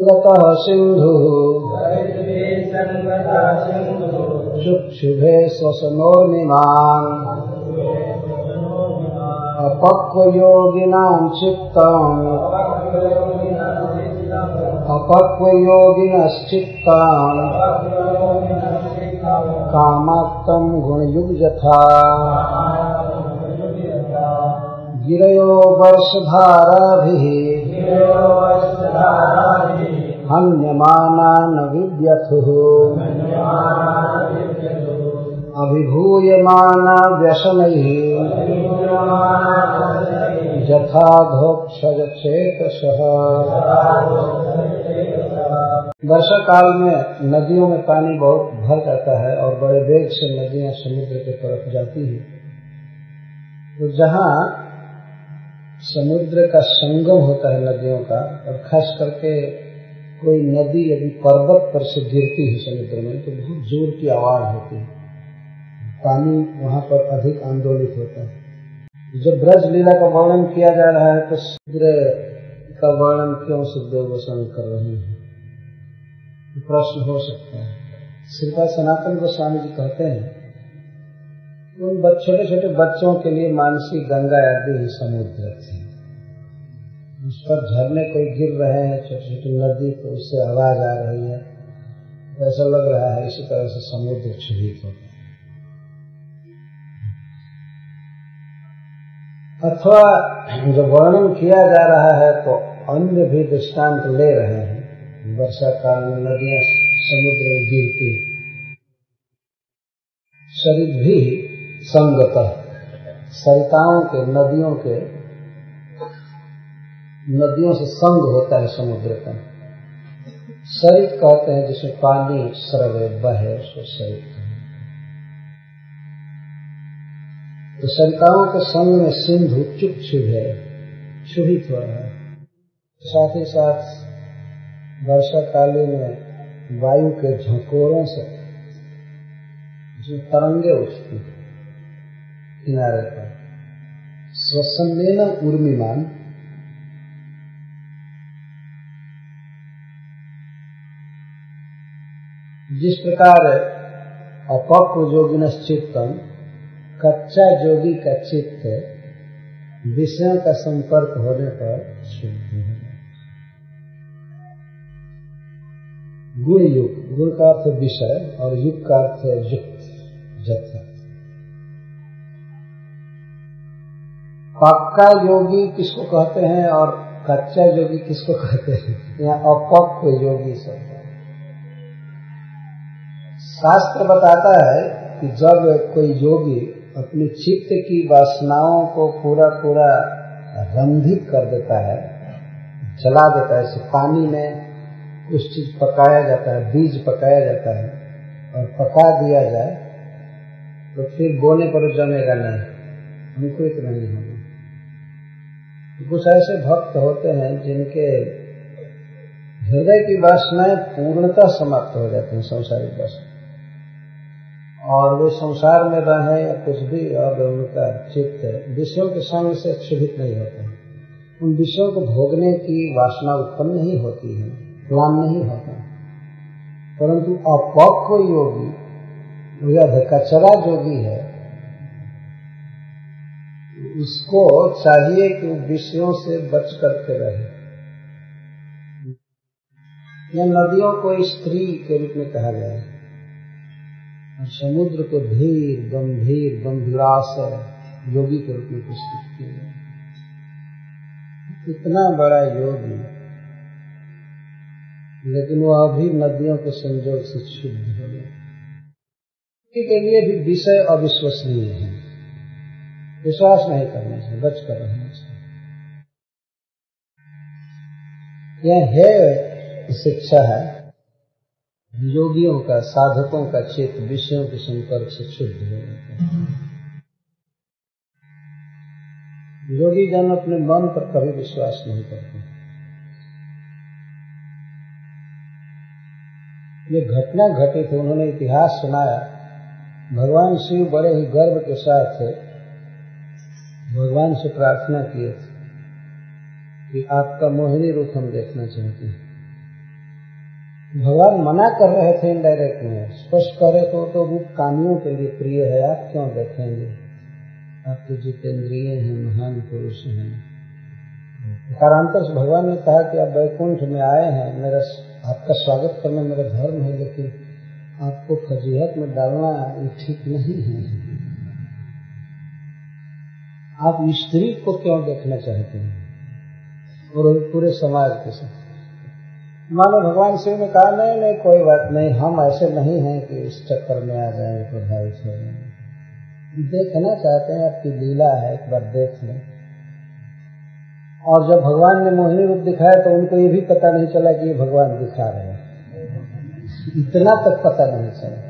गतः सिन्धुः शुक्षुभे स्वसनोर्मिमान् अपक्वयोगिनां अपक्वयोगिनश्चित्तान् कामाक्तं गुणयुग्यथा गिरयो वर्षधाराभिः हन्यमाना न विद्यथुः अभिभूयमाना व्यसनैः यथाधोक्षज चेतसः। वर्षा काल में नदियों में पानी बहुत भर जाता है और बड़े वेग से नदियां समुद्र की तरफ जाती हैं। तो जहाँ समुद्र का संगम होता है नदियों का, और खास करके कोई नदी यदि पर्वत पर से गिरती है समुद्र में तो बहुत जोर की आवाज होती है, पानी वहां पर अधिक आंदोलित होता है। जब ब्रज लीला का वर्णन किया जा रहा है तो समुद्र का वर्णन क्यों सुखदेव गोस्वामी कर रहे हैं, प्रश्न हो सकता है। श्रीपाद सनातन गोस्वामी जी कहते हैं उन छोटे छोटे बच्चों के लिए मानसी गंगा आदि ही समुद्र थे। उस पर झरने कोई गिर रहे हैं, छोटी छोटी नदी, तो उससे आवाज आ रही है, ऐसा लग रहा है इसी तरह से समुद्र क्षुभित होता है। अथवा जब वर्णन किया जा रहा है तो अन्य भी दृष्टांत ले रहे हैं। वर्षा काल में नदियां समुद्र में गिरती, शरीर भी संगतः सरिताओं के नदियों से संग होता है समुद्र का। सरित कहते हैं जिसमें पानी स्रवे बहे, उसको सरित कहते हैं। तो सरिताओं के संग में सिंधु चुप है, क्षुभित हो रहा है। साथ ही साथ वर्षा कालीन में वायु के झोंकोरों से जो तरंगे उठती किनारे पर, स्वसन्नेन उर्मिमान, जिस प्रकार अपक्व योगिनश्चित्तम, कच्चा योगी का चित्त विषयों का संपर्क होने पर शुद्ध है। गुण युग, गुण का अर्थ विषय और युग का अर्थ युक्त, जथा। पक्का योगी किसको कहते हैं और कच्चा योगी किसको कहते हैं? यहाँ अपक्व योगी सब शास्त्र बताता है कि जब कोई योगी अपनी चित्त की वासनाओं को पूरा रंधित कर देता है, जला देता है, जैसे पानी में कुछ चीज पकाया जाता है, बीज पकाया जाता है और पका दिया जाए तो फिर बोने पर जमेगा नहीं, अंकुरित नहीं होगा। कुछ ऐसे भक्त होते हैं जिनके हृदय की वासनाएं पूर्णतः समाप्त हो जाती हैं, संसारिक वासना, और वे संसार में रहे या कुछ भी, अब उनका चित्त विषयों के संग से क्षुभित नहीं होता है। उन विषयों को भोगने की वासना उत्पन्न नहीं होती है, प्लान नहीं होता। परंतु अपक्व योगी या कचरा योगी है, उसको चाहिए कि विषयों से बच करके रहे। यह नदियों को स्त्री के रूप में कहा गया है और समुद्र को धीर गंभीर गंभीराशय योगी के रूप में प्रस्तुत किया गया। इतना बड़ा योगी, लेकिन वह अभी नदियों के संजोग से शुद्ध हो गया। के लिए भी विषय अविश्वसनीय है, विश्वास नहीं करना चाहिए, बच कर रहना चाहिए। यह है शिक्षा है योगियों का, साधकों का चित्त विषयों के संपर्क से शुद्ध हो जाता है। योगी जन अपने मन पर कभी विश्वास नहीं करते। ये घटना घटी थी, उन्होंने इतिहास सुनाया। भगवान शिव बड़े ही गर्व के साथ भगवान से प्रार्थना किए थे कि आपका मोहिनी रूप हम देखना चाहते हैं। भगवान मना कर रहे थे इनडायरेक्ट में, स्पष्ट करे तो रूप कामियों के लिए प्रिय है, आप क्यों देखेंगे, आप तो जितेंद्रिय हैं, महान पुरुष हैं। कारांतर से भगवान ने कहा कि आप वैकुंठ में आए हैं, मेरा आपका स्वागत करना मेरा धर्म है, लेकिन आपको फजीहत में डालना ये ठीक नहीं है। आप स्त्री को क्यों देखना चाहते हैं और पूरे समाज के साथ। मानो भगवान शिव ने कहा नहीं कोई बात नहीं, हम ऐसे नहीं हैं कि इस चक्कर में आ जाएंगे, प्रभावित हो जाएंगे, देखना चाहते हैं, आपकी लीला है, एक बार देख लें। और जब भगवान ने मोहिनी रूप दिखाया तो उनको ये भी पता नहीं चला कि ये भगवान दिखा रहे हैं, इतना तक पता नहीं चला।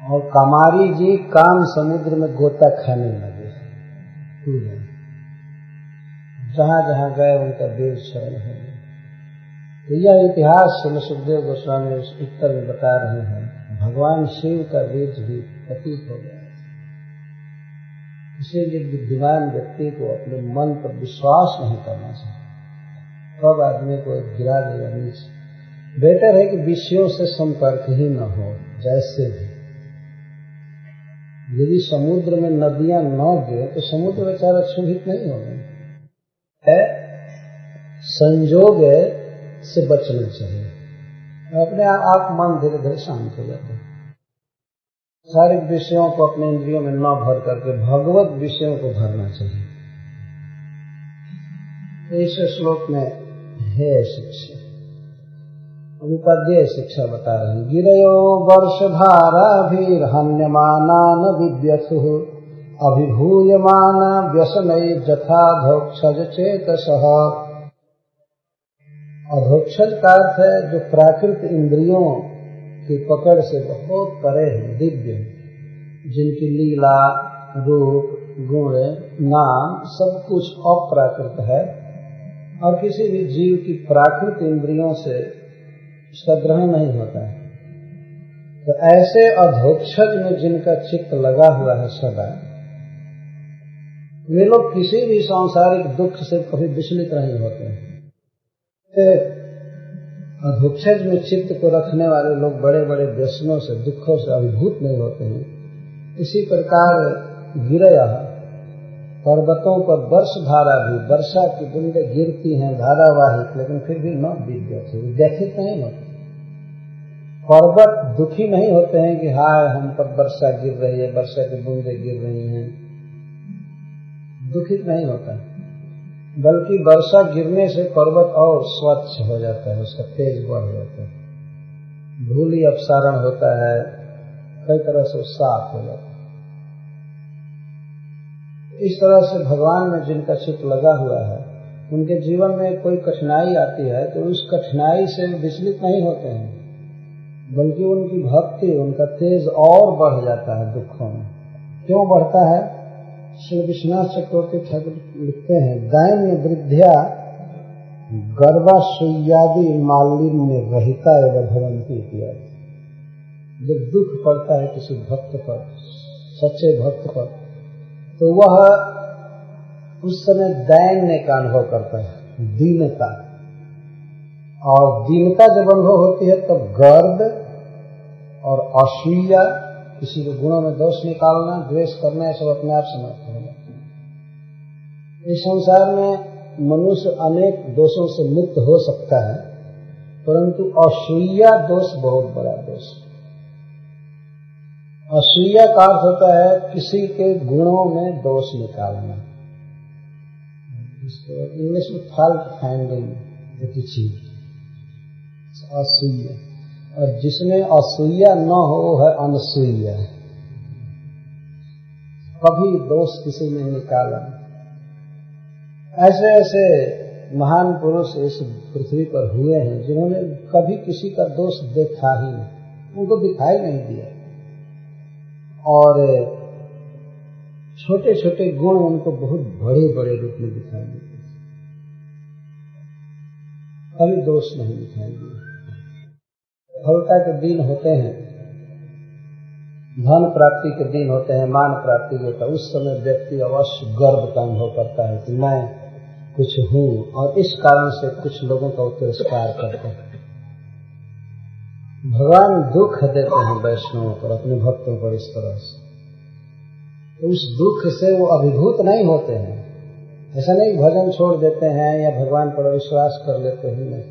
और कामारी जी काम समुद्र में गोता खाने लगे, जहां जहां गए उनका देव शरण हो गया। तो यह इतिहास सुखदेव गोस्वामी उत्तर में बता रहे हैं, भगवान शिव का बीज भी प्रतीक हो गया। इसीलिए बुद्धिमान व्यक्ति को अपने मन पर विश्वास नहीं करना चाहिए, तब आदमी को गिरा देगा नीचे। बेटर है कि विषयों से संपर्क ही न हो। जैसे भी यदि समुद्र में नदियां न गिरे तो समुद्र बेचारा क्षुभित नहीं होगा। संजोग से बचना चाहिए, अपने आप मन धीरे धीरे शांत हो जाता है। सारे विषयों को अपने इंद्रियों में न भर करके भगवत विषयों को भरना चाहिए। इस श्लोक में है शिक्षा, उपाध्याय शिक्षा बता रहे हैं। गिरयो वर्षधारा भी हन्यमानान विव्यथुः अभिभूयमाना व्यसनै जथाधोक्षज चेतसः। अधोक्षज का अर्थ है जो प्राकृत इंद्रियों की पकड़ से बहुत परे है, दिव्य, जिनकी लीला रूप गुण नाम सब कुछ अप्राकृत है और किसी भी जीव की प्राकृत इंद्रियों से उसका ग्रहण नहीं होता है। तो ऐसे अधोक्षज में जिनका चित्त लगा हुआ है सदा, वे लोग किसी भी सांसारिक दुख से कभी विचलित नहीं होते हैं। अधोक्षज में चित्त को रखने वाले लोग बड़े बड़े व्यसनों से दुखों से अभिभूत नहीं होते हैं। इसी प्रकार गिरय पर्वतों पर वर्षधारा भी, वर्षा की बूंदें गिरती हैं धारावाहिक, लेकिन फिर भी न विद्युत व्यथित नहीं होते। पर्वत दुखी नहीं होते हैं कि हाय हम पर वर्षा गिर रही है, वर्षा की बूंदें गिर रही हैं, दुखित नहीं होता, बल्कि वर्षा गिरने से पर्वत और स्वच्छ हो जाता है, उसका तेज बढ़ जाता है, धूलि अपसारण होता है, कई तरह से साफ हो जाता है। इस तरह से भगवान में जिनका चित्त लगा हुआ है, उनके जीवन में कोई कठिनाई आती है तो उस कठिनाई से विचलित नहीं होते हैं, बल्कि उनकी भक्ति, उनका तेज और बढ़ जाता है दुखों में। क्यों बढ़ता है? श्री विश्वनाथ चक्रवर्ती ठाकुर लिखते हैं, दैन्य वृद्ध्या गर्भाशय्यादि मालिन्य रहिता एवं भवन्ति इत्यादि। जब दुख पड़ता है किसी भक्त पर, सच्चे भक्त पर, तो वह उस समय दैन्य का अनुभव करता है, दीनता। और दीनता जब अनुभव होती है तब गर्व और असूया, किसी के गुणों में दोष निकालना, द्वेष करना, ये सब अपने आप समाप्त हो जाता है। इस संसार में मनुष्य अनेक दोषों से मुक्त हो सकता है, परंतु असूया दोष बहुत बड़ा दोष। असूया का अर्थ होता है किसी के गुणों में दोष निकालना, इसको इंग्लिश में फॉल्ट फाइंडिंग एटीट्यूड, असूया। और जिसमें असूया न हो है अनसूया, कभी दोष किसी में निकाला। ऐसे ऐसे महान पुरुष इस पृथ्वी पर हुए हैं जिन्होंने कभी किसी का दोष देखा ही नहीं, उनको दिखाई नहीं दिया, और छोटे छोटे गुण उनको बहुत बड़े बड़े रूप में दिखाई देते, कभी दोष नहीं दिखाई दिया। सफलता के दिन होते हैं, धन प्राप्ति के दिन होते हैं, मान प्राप्ति होता है, उस समय व्यक्ति अवश्य गर्व का अनुभव करता है कि मैं कुछ हूँ, और इस कारण से कुछ लोगों का तिरस्कार करते हैं। भगवान दुख देते हैं वैष्णवों पर, अपने भक्तों पर इस तरह से, तो उस दुख से वो अभिभूत नहीं होते हैं। ऐसा नहीं भजन छोड़ देते हैं या भगवान पर विश्वास कर लेते हैं, नहीं।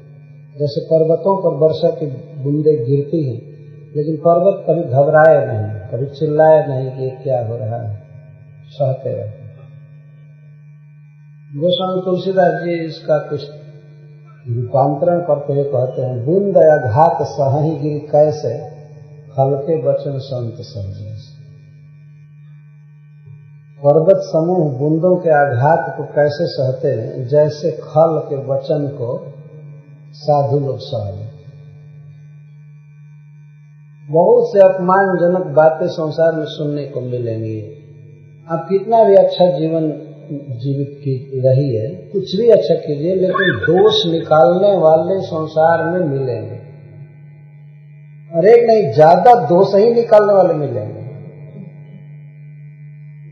जैसे पर्वतों पर वर्षा की बूंदें गिरती हैं, लेकिन पर्वत कभी घबराए नहीं, कभी चिल्लाए नहीं कि क्या हो रहा है, सहते रहते। गोस्वामी तुलसीदास जी इसका कुछ रूपांतरण करते हुए कहते हैं, बूंद आघात सहहि गिर कैसे, खल के वचन संत समझे। पर्वत समूह बूंदों के आघात को कैसे सहते हैं, जैसे खल के वचन को साधु लोग सह लें। बहुत से अपमानजनक बातें संसार में सुनने को मिलेंगी। आप कितना भी अच्छा जीवन जीवित की रही है, कुछ भी अच्छा कीजिए, लेकिन दोष निकालने वाले संसार में मिलेंगे, और एक नहीं ज्यादा दोष ही निकालने वाले मिलेंगे।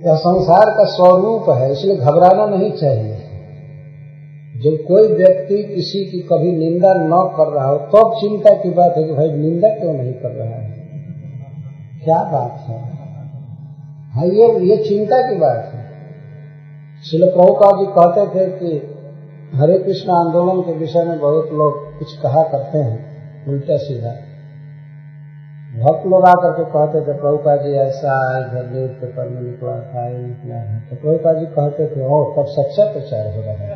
यह संसार का स्वरूप है, इसलिए घबराना नहीं चाहिए। जब कोई व्यक्ति किसी की कभी निंदा न कर रहा हो, तो चिंता की बात है कि भाई निंदा क्यों नहीं कर रहा है, क्या बात है। हाँ, ये चिंता की बात है। श्रील प्रभुपाद जी कहते थे कि हरे कृष्ण आंदोलन के विषय में बहुत लोग कुछ कहा करते हैं उल्टा सीधा। भक्त लोग आकर के कहते थे, प्रभुपाद जी ऐसा इधर न्यूज पेपर में निकला था, निकला है, तो प्रभुपाद जी कहते थे, ओ तब सच्चा प्रचार हो रहा है,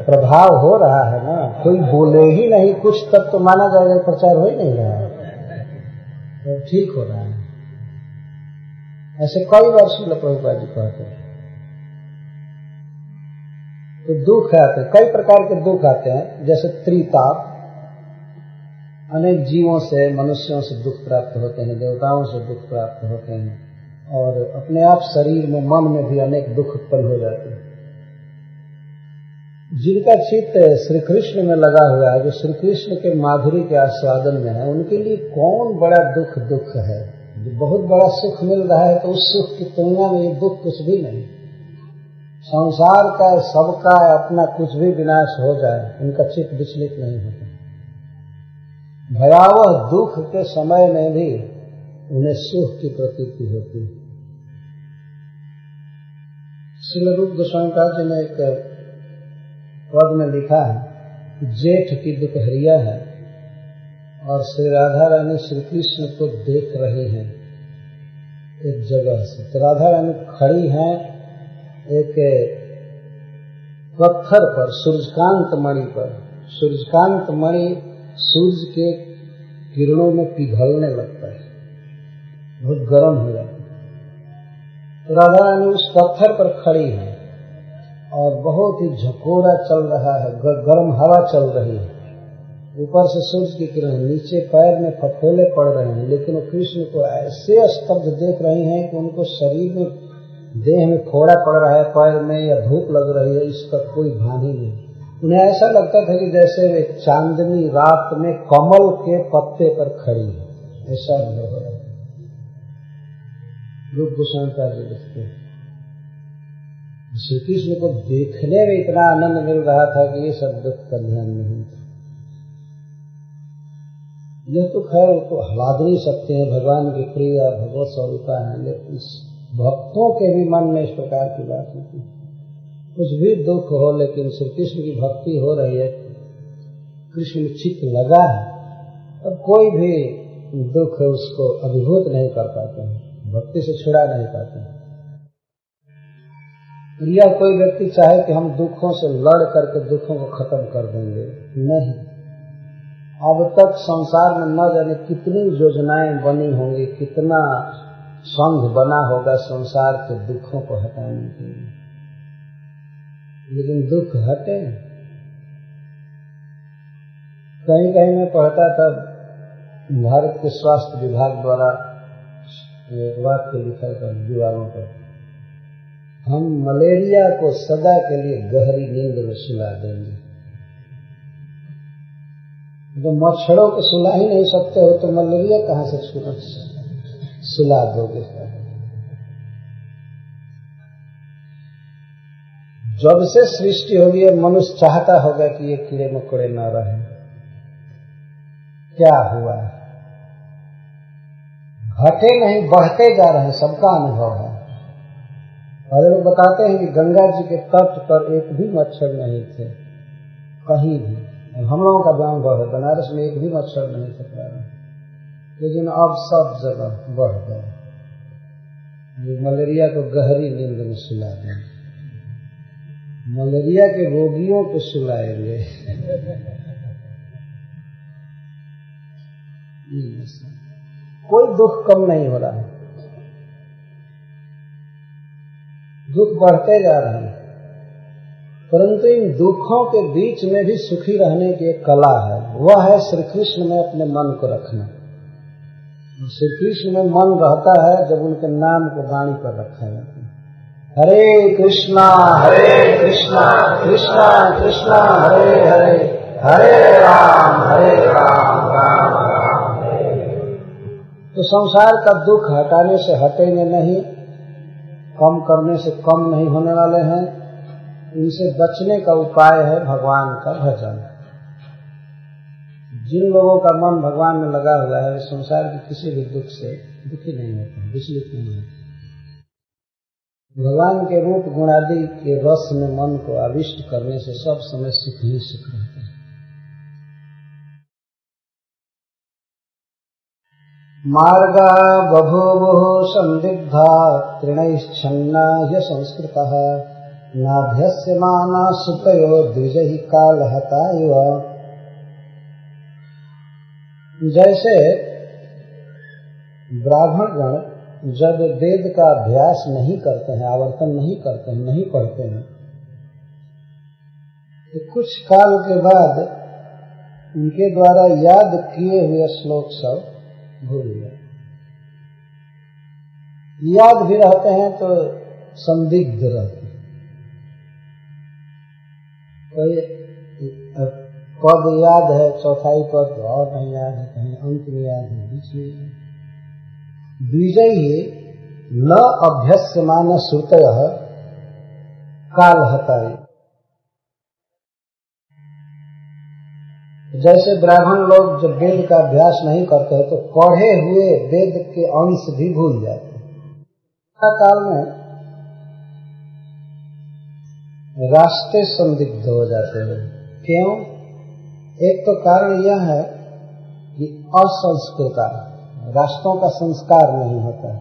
प्रभाव हो रहा है ना, कोई बोले ही नहीं कुछ तब तो माना जाएगा प्रचार हो ही नहीं रहा है, तो ठीक हो रहा है। ऐसे कई बार श्रील प्रभुपाद जी कहते हैं। तो दुख आते हैं, कई प्रकार के दुख आते हैं, जैसे त्रिताप, अनेक जीवों से, मनुष्यों से दुख प्राप्त होते हैं, देवताओं से दुख प्राप्त होते हैं, और अपने आप शरीर में, मन में भी अनेक दुख उत्पन्न हो जाते हैं। जिनका चित्त श्री कृष्ण में लगा हुआ है, जो श्री कृष्ण के माधुरी के आस्वादन में है, उनके लिए कौन बड़ा दुख है। जो बहुत बड़ा सुख मिल रहा है, तो उस सुख की तुलना में ये दुख कुछ भी नहीं। संसार का, सबका अपना कुछ भी विनाश हो जाए, उनका चित्त विचलित नहीं होता। भयावह दुख के समय में भी उन्हें सुख की प्रतीति होती है। श्रील रूप गोस्वामी जी ने एक पद में लिखा है, जेठ की दोपहरिया है और श्री राधा रानी श्री कृष्ण को देख रही हैं एक जगह से। तो राधा रानी खड़ी हैं एक पत्थर पर, सूर्यकांत मणि पर। सूर्यकांत मणि सूर्य के किरणों में पिघलने लगता है, बहुत गर्म हो जाता है। तो राधा रानी उस पत्थर पर खड़ी है और बहुत ही झकोरा चल रहा है, गर्म हवा चल रही है, ऊपर से सूर्य की किरण, नीचे पैर में फफोले पड़ रहे हैं, लेकिन वो कृष्ण को ऐसे स्तब्ध देख रही हैं कि उनको शरीर में, देह में फोड़ा पड़ रहा है, पैर में या धूप लग रही है, इसका कोई भान ही नहीं। उन्हें ऐसा लगता था कि जैसे वे चांदनी रात में कमल के पत्ते पर खड़ी है, ऐसा अनुभव हो रहा है। रूप गोस्वामी जी लिखते हैं, श्री कृष्ण को देखने में इतना आनंद मिल रहा था कि ये सब दुख का ध्यान नहीं था। यह तो खैर तो हलाद नहीं सकते हैं, भगवान की प्रिय भगवत स्वरूपा है, लेकिन भक्तों के भी मन में इस प्रकार की बात होती है। कुछ भी दुख हो, लेकिन श्री कृष्ण की भक्ति हो रही है, कृष्ण में चित्त लगा है, अब कोई भी दुख उसको अभिभूत नहीं कर पाते हैं, भक्ति से छुड़ा नहीं पाते हैं। या कोई व्यक्ति चाहे कि हम दुखों से लड़ करके दुखों को खत्म कर देंगे, नहीं। अब तक संसार में न जाने कितनी योजनाएं बनी होंगी, कितना संघ बना होगा संसार के दुखों को हटाने के लिए, लेकिन दुख हटे। कहीं कहीं मैं पढ़ता था, भारत के स्वास्थ्य विभाग द्वारा वाक्य लिखा था दीवारों पर, हम मलेरिया को सदा के लिए गहरी नींद में सुला देंगे। तो मच्छरों को सुला ही नहीं सकते हो तो मलेरिया कहाँ से सुला दोगे। जब से सृष्टि होगी है मनुष्य चाहता होगा कि ये कीड़े मकोड़े न रहे। क्या हुआ? घटे नहीं, बढ़ते जा रहे हैं, सबका अनुभव है। और लोग बताते हैं कि गंगा जी के तट पर एक भी मच्छर नहीं थे कहीं भी। हम लोगों का अनुभव है, बनारस में एक भी मच्छर नहीं था, लेकिन अब सब जगह बढ़ गए। मलेरिया को गहरी नींद में सुला दें, मलेरिया के रोगियों को सुलाएंगे। कोई दुख कम नहीं हो रहा है, दुख बढ़ते जा रहे हैं, परंतु इन दुखों के बीच में भी सुखी रहने की एक कला है, वह है श्री कृष्ण में अपने मन को रखना। श्री कृष्ण में मन रहता है जब उनके नाम को वाणी पर रखा जाता है। हरे कृष्णा कृष्णा कृष्णा हरे हरे, हरे राम राम राम हरे। तो संसार का दुख हटाने से हटेंगे नहीं, कम करने से कम नहीं होने वाले हैं। इनसे बचने का उपाय है भगवान का भजन। जिन लोगों का मन भगवान में लगा हुआ है वे संसार के किसी भी दुख से दुखी नहीं होते, विचलित नहीं होते। भगवान के रूप गुणादि के रस में मन को आविष्ट करने से सब समय सुख ही सुख रहता है। मार्गा बभूवुः संदिग्धा तृणैश्छन्ना ह्यसंस्कृतः नाभ्यस्यमाना सुतयो द्विजहि कालहता इव। जैसे ब्राह्मण गण जब वेद का अभ्यास नहीं करते हैं, आवर्तन नहीं करते हैं, नहीं पढ़ते हैं, तो कुछ काल के बाद उनके द्वारा याद किए हुए श्लोक सब भूल गए। याद भी रहते हैं तो संदिग्ध रहते हैं। कोई पद याद है, चौथाई पद और नहीं याद है, कहीं अंत में याद है, बीच में याद है। द्विजैहि न अभ्यस्यमान श्रुतयः कालहताय। जैसे ब्राह्मण लोग जब वेद का अभ्यास नहीं करते हैं तो पढ़े हुए वेद के अंश भी भूल जाते हैं। काल में रास्ते संदिग्ध हो जाते हैं। क्यों? एक तो कारण यह है कि असंस्कृता, रास्तों का संस्कार नहीं होता है।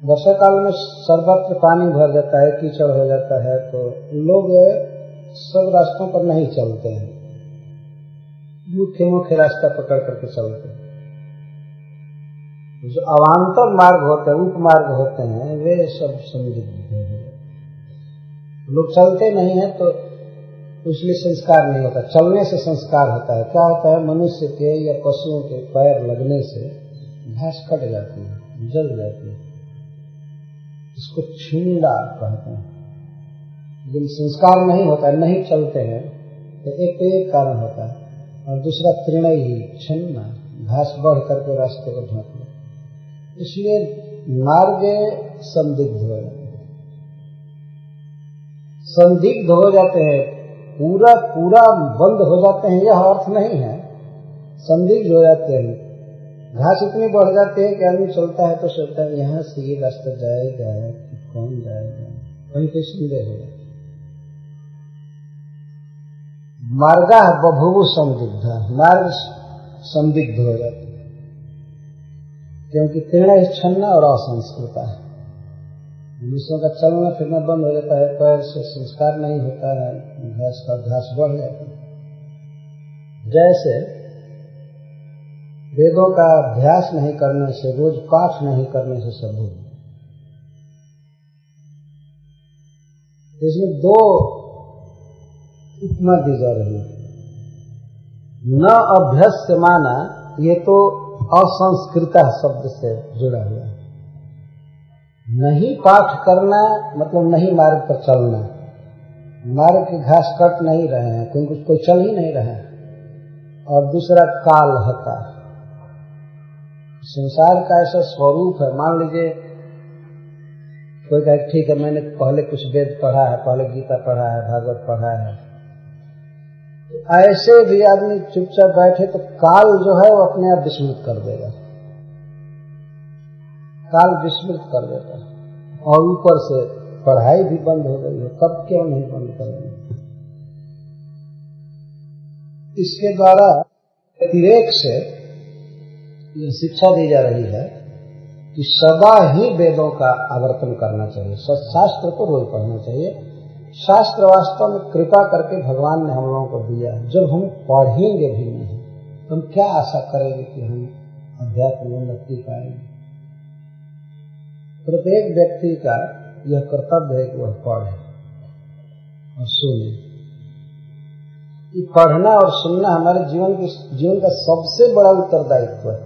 वर्षा काल में सर्वत्र पानी भर जाता है, कीचड़ हो जाता है, तो लोग सब रास्तों पर नहीं चलते हैं, मुख्य मुख्य रास्ता पकड़ करके चलते हैं। जो अवान्तर मार्ग होते हैं, उपमार्ग होते हैं, वे सब संदिग्ध हैं। लोग चलते नहीं है तो इसलिए संस्कार नहीं होता। चलने से संस्कार होता है। क्या होता है? मनुष्य के या पशुओं के पैर लगने से घास कट जाती है, जल जाती है, इसको छींड़ा कहते हैं। लेकिन संस्कार नहीं होता है, नहीं चलते हैं, तो एक कारण होता है, और दूसरा तृणय ही छीनना, घास बढ़ करके रास्ते को ढक ले, इसलिए मार्ग संदिग्ध हो जाते हैं। संदिग्ध हो जाते हैं, पूरा बंद हो जाते हैं, यह अर्थ नहीं है। संदिग्ध हो जाते हैं, घास इतनी बढ़ जाती है कि आदमी चलता है तो सोचता है यहाँ से ये रास्ता जाएगा कि कौन जाएगा, कहीं कोई संदेह होगा। मार्गा बभूवुः संदिग्धा, मार्ग संदिग्ध हो जाते हैं, क्योंकि तृणैश्छन्ना और असंस्कृता है। मनुष्यों का चलना फिरना बंद हो जाता है, पैर से संस्कार नहीं होता है, घास बढ़ जाती है। जैसे वेदों का अभ्यास नहीं करने से, रोज पाठ नहीं करने से सब भूल। इसमें दो उपमा दी जा रही है। न अभ्यस्यमाना, ये तो असंस्कृता शब्द से जुड़ा हुआ है। नहीं पाठ करना मतलब नहीं मार्ग पर चलना, मार्ग की घास कट नहीं रहे हैं, कोई चल ही नहीं रहे हैं। और दूसरा कालहता, संसार का ऐसा स्वरूप है। मान लीजिए कोई कहे ठीक है मैंने पहले कुछ वेद पढ़ा है, पहले गीता पढ़ा है, भागवत पढ़ा है, ऐसे भी आदमी चुपचाप बैठे तो काल जो है वो अपने आप विस्मृत कर देगा, काल विस्मृत कर देगा। और ऊपर से पढ़ाई भी बंद हो गई है, तब क्यों नहीं बंद करेंगे? इसके द्वारा अतिरेक से यह शिक्षा दी जा रही है कि सदा ही वेदों का आवर्तन करना चाहिए, शास्त्र को रोज पढ़ना चाहिए। शास्त्र वास्तव में कृपा करके भगवान ने हम लोगों को दिया है। जब हम पढ़ेंगे भी नहीं तो हम क्या आशा करेंगे कि हम अध्यात्म में उन्नति पाएंगे? प्रत्येक व्यक्ति का यह कर्तव्य है कि वह पढ़े और सुने। पढ़ना और सुनना हमारे जीवन का सबसे बड़ा उत्तरदायित्व है।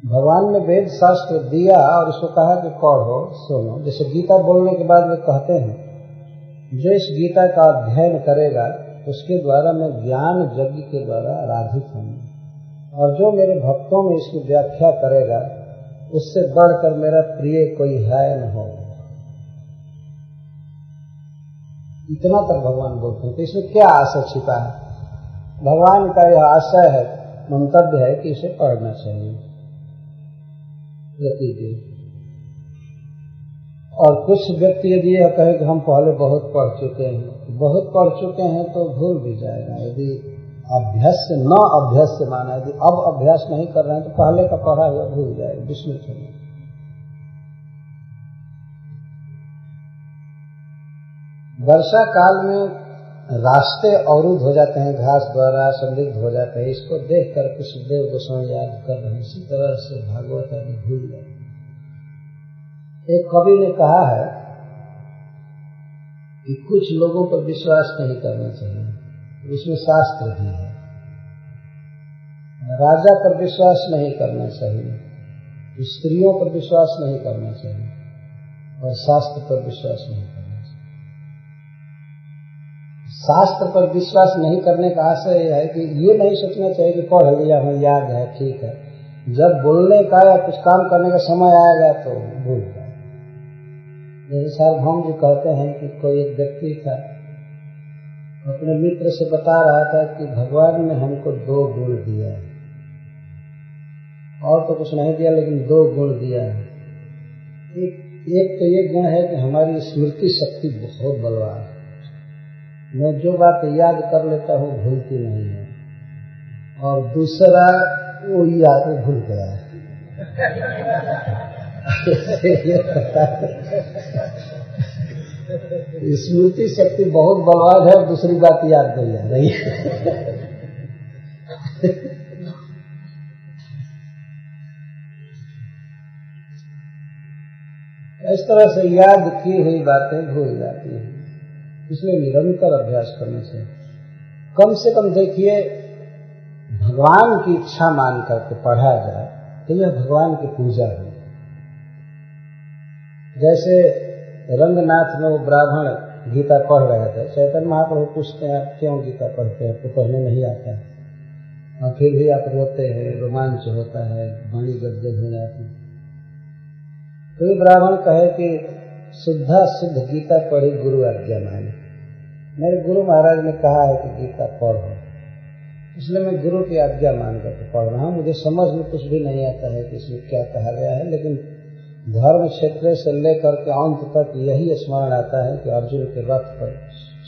भगवान ने वेद शास्त्र दिया और उसको कहा कि पढ़ो सुनो। जैसे गीता बोलने के बाद वे कहते हैं जो इस गीता का अध्ययन करेगा उसके द्वारा मैं ज्ञान यज्ञ के द्वारा आराधित हूँ, और जो मेरे भक्तों में इसकी व्याख्या करेगा उससे बढ़कर मेरा प्रिय कोई है न हो। इतना तक भगवान बोलते हैं। तो इसमें क्या आशय छिपा है? भगवान का यह आशय है, मंतव्य है कि इसे पढ़ना चाहिए प्रतिदिन। और कुछ व्यक्ति यदि यह कहे कि हम पहले बहुत पढ़ चुके हैं तो भूल भी जाएगा। यदि अभ्यास न अभ्यास से माना, यदि अब अभ्यास नहीं कर रहे हैं तो पहले का पढ़ा हुआ भूल जाएगा, विस्मृत होगा। वर्षा काल में रास्ते अवरुद्ध हो जाते हैं, घास द्वारा संदिग्ध हो जाते हैं। इसको देखकर कुछ देव गोस्वामी याद कर रहे हैं, इसी तरह से भागवत आदि भूल जाए। एक कवि ने कहा है कि कुछ लोगों पर विश्वास नहीं करना चाहिए, उसमें शास्त्र भी है। राजा पर विश्वास नहीं करना चाहिए, स्त्रियों पर विश्वास नहीं करना चाहिए, और शास्त्र पर विश्वास नहीं करना चाहिए। शास्त्र पर विश्वास नहीं करने का आशय यह है कि ये नहीं सोचना चाहिए कि पढ़ लिया हमें याद है, ठीक है, जब बोलने का या कुछ काम करने का समय आएगा तो भूल जाए। जैसे सार्वभौम जी कहते हैं कि कोई एक व्यक्ति था, अपने मित्र से बता रहा था कि भगवान ने हमको 2 गुण दिया है, और तो कुछ नहीं दिया लेकिन 2 गुण दिया है। एक तो ये गुण है कि हमारी स्मृति शक्ति बहुत बलवान है, मैं जो बात याद कर लेता हूँ भूलती नहीं है, और दूसरा वो याद भूल गया है। स्मृति शक्ति बहुत बलवान है और दूसरी बात याद नहीं आ रही है। इस तरह से याद की हुई बातें भूल जाती हैं, इसलिए निरंतर अभ्यास करना चाहिए। कम से कम देखिए, भगवान की इच्छा मान करके पढ़ा जाए तो यह भगवान की पूजा है। जैसे रंगनाथ में वो ब्राह्मण गीता पढ़ रहे थे, चैतन्य महाप्रभु पूछते हैं आप क्यों गीता पढ़ते हैं, आपको पढ़ने नहीं आता है, और फिर भी आप रोते हैं, रोमांच होता है, वाणी गदगद हो जाती है। तो ये ब्राह्मण कहे कि शुद्धा शुद्ध गीता पढ़ी गुरु आज्ञा मानी। मेरे गुरु महाराज ने कहा है कि गीता पढ़ो, इसलिए मैं गुरु की आज्ञा मान करके पढ़ रहा हूँ। मुझे समझ में कुछ भी नहीं आता है कि इसमें क्या कहा गया है, लेकिन धर्म क्षेत्र से लेकर के अंत तक यही स्मरण आता है कि अर्जुन के रथ पर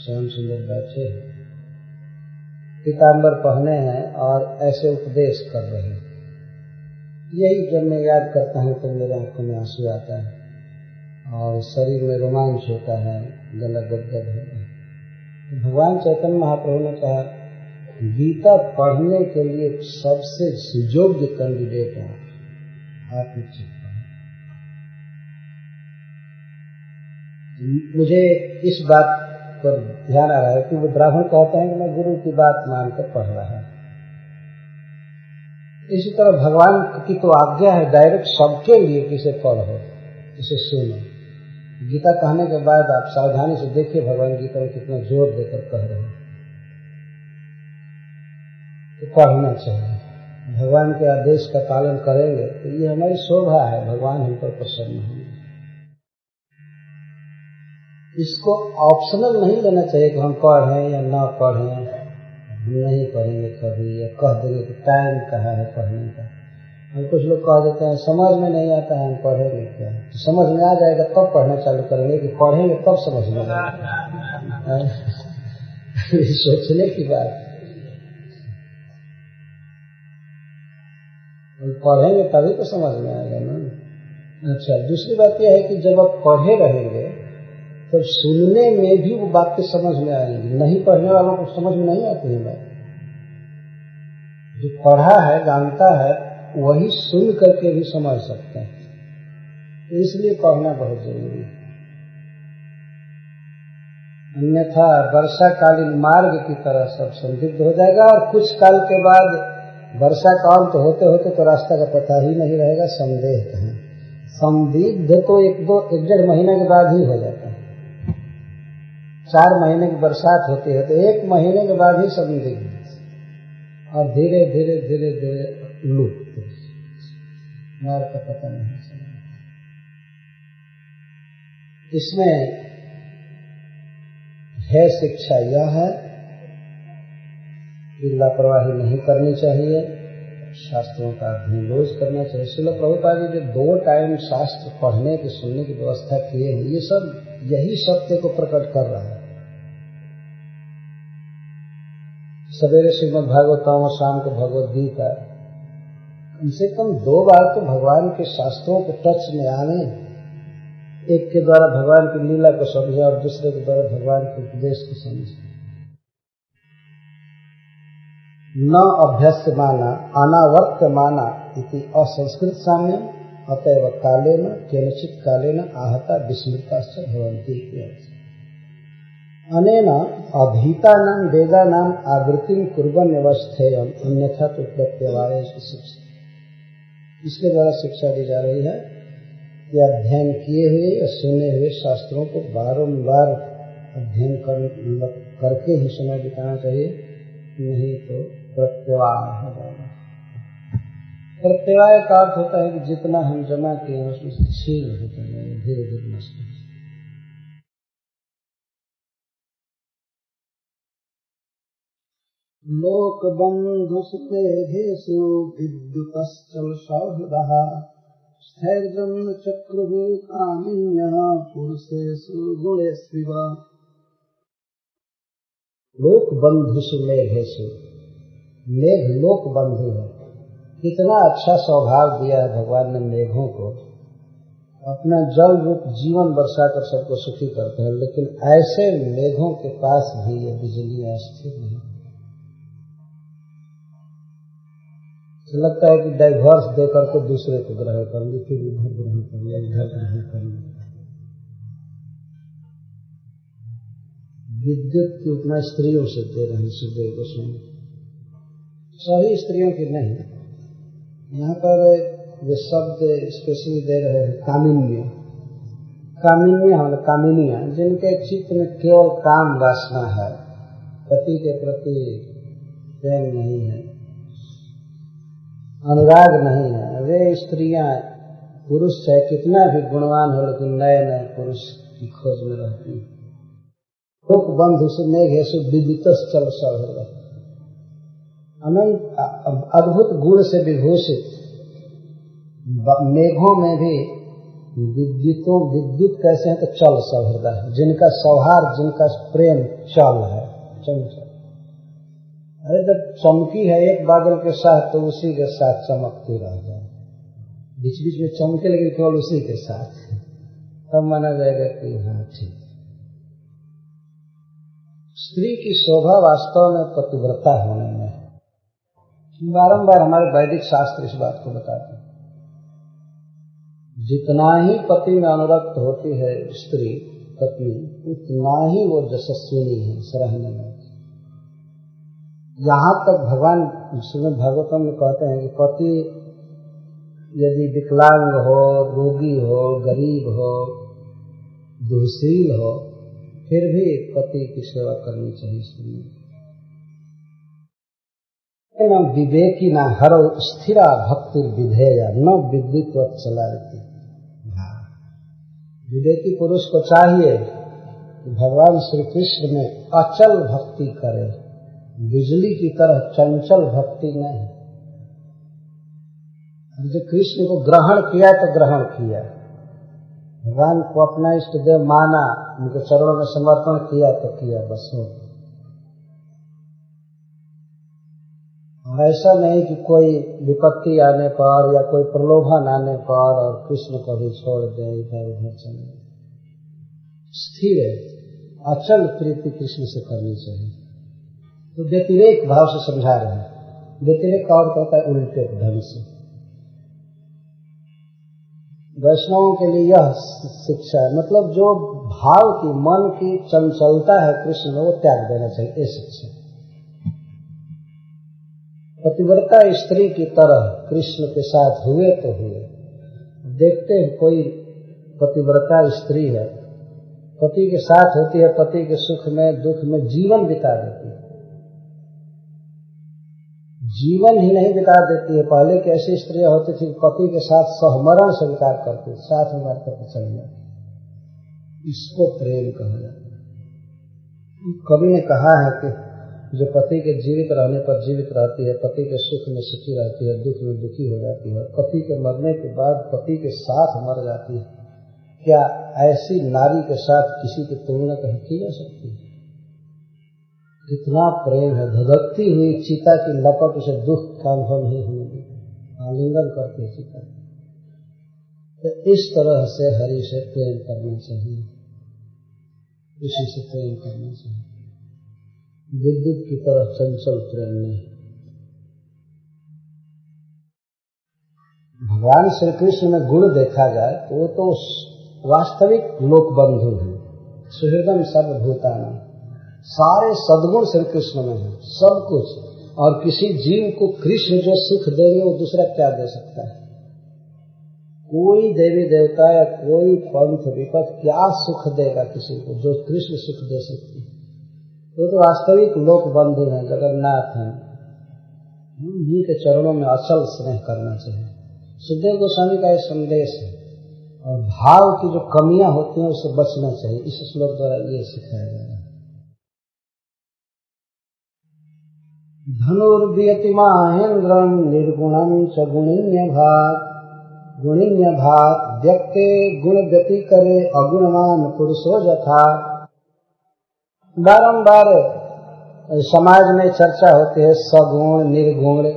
श्याम सुंदर बैठे हैं, पीताम्बर पहने हैं और ऐसे उपदेश कर रहे हैं। यही जब मैं याद करता हूँ तो मेरे आंखों में आंसू आता है और शरीर में रोमांच होता है, गला गदगद होता है। तो भगवान चैतन्य महाप्रभु ने कहा गीता पढ़ने के लिए सबसे सुयोग्य कैंडिडेट है आत्मचिंतन। मुझे इस बात पर ध्यान आ रहा है कि वो ब्राह्मण कहते हैं कि मैं गुरु की बात मानकर पढ़ रहा है। इसी तरह भगवान की तो आज्ञा है डायरेक्ट सबके लिए कि इसे पढ़ो, इसे सुनो। गीता कहने के बाद आप सावधानी से देखिए भगवान गीता में कितना जोर देकर कह रहे हैं। तो पढ़ना चाहिए, भगवान के आदेश का पालन करेंगे तो ये हमारी शोभा है, भगवान हम पर प्रसन्न होंगे। इसको ऑप्शनल नहीं लेना चाहिए कि हम पढ़ें या ना पढ़ें, हम नहीं पढ़ेंगे कभी, या कह देंगे कि टाइम कहाँ है पढ़ने का। और कुछ लोग कह देते हैं समझ में नहीं आता है, हम पढ़ेंगे क्या? तो समझ में आ जाएगा तब पढ़ना चालू करेंगे कि पढ़ेंगे तब समझ में आएगा। सोचने की बात। पढ़ेंगे तभी तो समझ में आएगा ना। अच्छा, दूसरी बात यह है कि जब आप पढ़े रहेंगे तो सुनने में भी वो बातें समझ में आएंगी। नहीं पढ़ने वालों को समझ में नहीं आती है बात। जो पढ़ा है जानता है वही सुन करके भी समझ सकते हैं। इसलिए पढ़ना बहुत जरूरी है। अन्यथा वर्षाकालीन मार्ग की तरह सब संदिग्ध हो जाएगा और कुछ काल के बाद वर्षा का अंत होते होते तो रास्ता का पता ही नहीं रहेगा। संदेह कहें, संदिग्ध तो एक डेढ़ महीने के बाद ही हो जाता है। 4 महीने की बरसात होती है तो 1 महीने के बाद ही संदिग्ध, और धीरे धीरे धीरे धीरे लुप्त, मार्ग का पता नहीं चलेगा। इसमें है शिक्षा यह है कि लापरवाही नहीं करनी चाहिए, शास्त्रों का अध्ययन रोज करना चाहिए। श्रील प्रभुपाद जी जो 2 टाइम शास्त्र पढ़ने की सुनने की व्यवस्था किए हैं, ये सब यही सत्य को प्रकट कर रहा है। सवेरे श्रीमद् भागवतम और शाम को भगवद गीता, कम से कम 2 बार तो भगवान के शास्त्रों को टच में आने, एक के द्वारा भगवान की लीला को समझे और दूसरे के द्वारा भगवान के उपदेश को समझे। न अभ्यस्य माना अनावर्त्य माना इति असंस्कृत साम्यम अतएव कालेन केनचित् कालेन आहता विस्मृताश्च भवन्ति। अनेन अधीतानां वेदानां आवृत्तिं कुर्वन् अवस्थेयम् अन्यथा तो प्रत्यवाय शिक्षा। इसके द्वारा शिक्षा दी जा रही है कि अध्ययन किए हुए या सुने हुए शास्त्रों को बारंबार अध्ययन करके ही समय बिताना चाहिए, नहीं तो प्रत्यवाय हो जाएगा। प्रत्यवाय का अर्थ होता है कि जितना हम जमा किए हैं उसमें से छीन होते हैं, धीरे धीरे नष्ट। लोक बंधु सुखेषु विद्युतश्चल सौहृदः स्थैर्यं चक्रुः कामिन्यः पुरुषेषु गुणेष्विव। लोक बंधुषु मेघेषु, मेघ लोक बंधु है। कितना अच्छा स्वभाव दिया है भगवान ने मेघों को, अपना जल रूप जीवन बरसा कर सबको सुखी करते हैं। लेकिन ऐसे मेघों के पास भी ये बिजली अस्थिर नहीं। तो लगता है कि डाइवर्स देकर के दूसरे को ग्रहण करेंगे, फिर इधर ग्रहण करेंगे, इधर ग्रहण करेंगे। विद्युत की उतना स्त्रियों से दे रहे हैं सुखदेव गोस्वामी, सभी स्त्रियों की नहीं। यहाँ पर वे शब्द स्पेशली दे रहे हैं कामिन्य। कामिन्य है कामिनियां, जिनके चित्त में केवल काम वासना है, पति के प्रति प्रेम नहीं है, अनुराग नहीं है। वे स्त्रियां, पुरुष चाहे कितना भी गुणवान हो लेकिन नए नए पुरुष की खोज में रहती हैं। लोक बंधु से मेघेषु विद्युतश्चल सौहृदः, अनंत अद्भुत गुण से विभूषित मेघों में भी विद्युत कैसे है तो चल सौहृदः है, जिनका सौहार्द, जिनका प्रेम चल है, चंचल। अरे जब चमकी है एक बादल के साथ तो उसी के साथ चमकती रह जाए, बीच बीच में चमके लेकिन केवल उसी के साथ, तब माना जाएगा कि हाँ ठीक। स्त्री की शोभा वास्तव में पतिव्रता होने में है। बारंबार हमारे वैदिक शास्त्र इस बात को बताते हैं। जितना ही पति में अनुरक्त होती है स्त्री पत्नी, उतना ही वो यशस्विनी है, सराहनीय है। यहाँ तक भगवान श्रीमद् भागवतम में कहते हैं कि पति यदि विकलांग हो, रोगी हो, गरीब हो, दुर्शील हो, फिर भी पति की सेवा करनी चाहिए। स्त्री न विवेकी न हर स्थिरा भक्ति विधेया न विद्युत चला रहती। विवेकी पुरुष को चाहिए कि भगवान श्री कृष्ण में अचल भक्ति करे, बिजली की तरह चंचल भक्ति नहीं। जो कृष्ण को ग्रहण किया तो ग्रहण किया, भगवान को अपना इष्ट देव माना, उनके चरणों में समर्पण किया तो किया, बस हो। और ऐसा नहीं कि कोई विपत्ति आने पर या कोई प्रलोभन आने पर और कृष्ण को भी छोड़ दे, इधर उधर चले। स्थिर अचल प्रीति कृष्ण से करनी चाहिए। तो व्यतिरेक भाव से समझा रहे हैं। व्यतिरेक और कहता है उल्टे ढंग से। वैष्णवों के लिए यह शिक्षा है, मतलब जो भाव की मन की चंचलता है कृष्ण में वो त्याग देना चाहिए, ये शिक्षा। पतिव्रता स्त्री की तरह कृष्ण के साथ हुए तो हुए। देखते हैं कोई पतिव्रता स्त्री है, पति के साथ होती है, पति के सुख में दुख में जीवन बिता देती है, जीवन ही नहीं बिता देती है। पहले की ऐसी स्त्रियां होती थी पति के साथ सहमरण स्वीकार करती, साथ में मर करके चल जाती, इसको प्रेम कहा जाता है। कवि ने कहा है कि जो पति के जीवित रहने पर जीवित रहती है, पति के सुख में सुखी रहती है, दुख में दुखी हो जाती है, पति के मरने के बाद पति के साथ मर जाती है, क्या ऐसी नारी के साथ किसी की तुलना कहीं की जा सकती है? कितना प्रेम है। धधकती हुई चिता की लपट उसे दुख का अनुभव नहीं होने देती, आलिंगन करती है चिता। तो इस तरह से हरि से प्रेम करना चाहिए, इसी से प्रेम करना चाहिए, विद्युत की तरह चंचल प्रेम नहीं। भगवान श्री कृष्ण में गुण देखा जाए तो वो तो वास्तविक लोक बंधु है। सुहृदम सर्वभूतानां, सारे सद्गुण श्री कृष्ण में है, सब कुछ। और किसी जीव को कृष्ण जो सुख देंगे वो दूसरा क्या दे सकता है? कोई देवी देवता या कोई पंथ विपथ क्या सुख देगा किसी को जो कृष्ण सुख दे सकती है? तो वास्तविक लोक बंधु हैं, जगन्नाथ हैं। उन्हीं के चरणों में अचल स्नेह करना चाहिए। सुखदेव गोस्वामी का यह संदेश है। और भाव की जो कमियां होती हैं उससे बचना चाहिए, इस श्लोक द्वारा ये सिखाया जा रहा है। धनुर्वियति माहेन्द्रम निर्गुणम च गुणिन्य भाग व्यक्ते गुण व्यति करे अगुणवान पुरुषो यथा। बारंबार समाज में चर्चा होती है सगुण निर्गुण,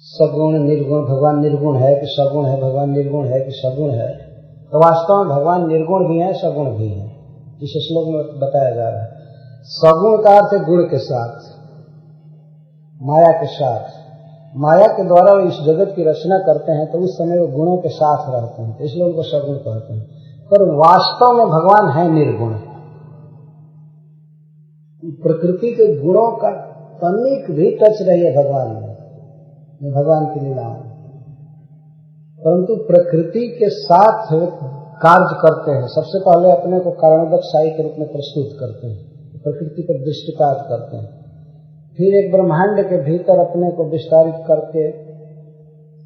सगुण निर्गुण, भगवान निर्गुण है कि सगुण है, भगवान निर्गुण है कि सगुण है। तो वास्तव में भगवान निर्गुण भी है, सगुण भी है। इस श्लोक में बताया जा रहा है। सगुण का अर्थ है गुण के साथ, माया के साथ। माया के द्वारा वो इस जगत की रचना करते हैं तो उस समय वो गुणों के साथ रहते हैं, इसलिए उनको सगुण कहते हैं। पर वास्तव में भगवान है निर्गुण। प्रकृति के गुणों का तनिक भी टच नहीं है भगवान में, भगवान की लीला। परंतु प्रकृति के साथ कार्य करते हैं। सबसे पहले अपने को कारणोदक साई के रूप में प्रस्तुत करते हैं, प्रकृति पर दृष्टिपात करते हैं। फिर एक ब्रह्मांड के भीतर अपने को विस्तारित करके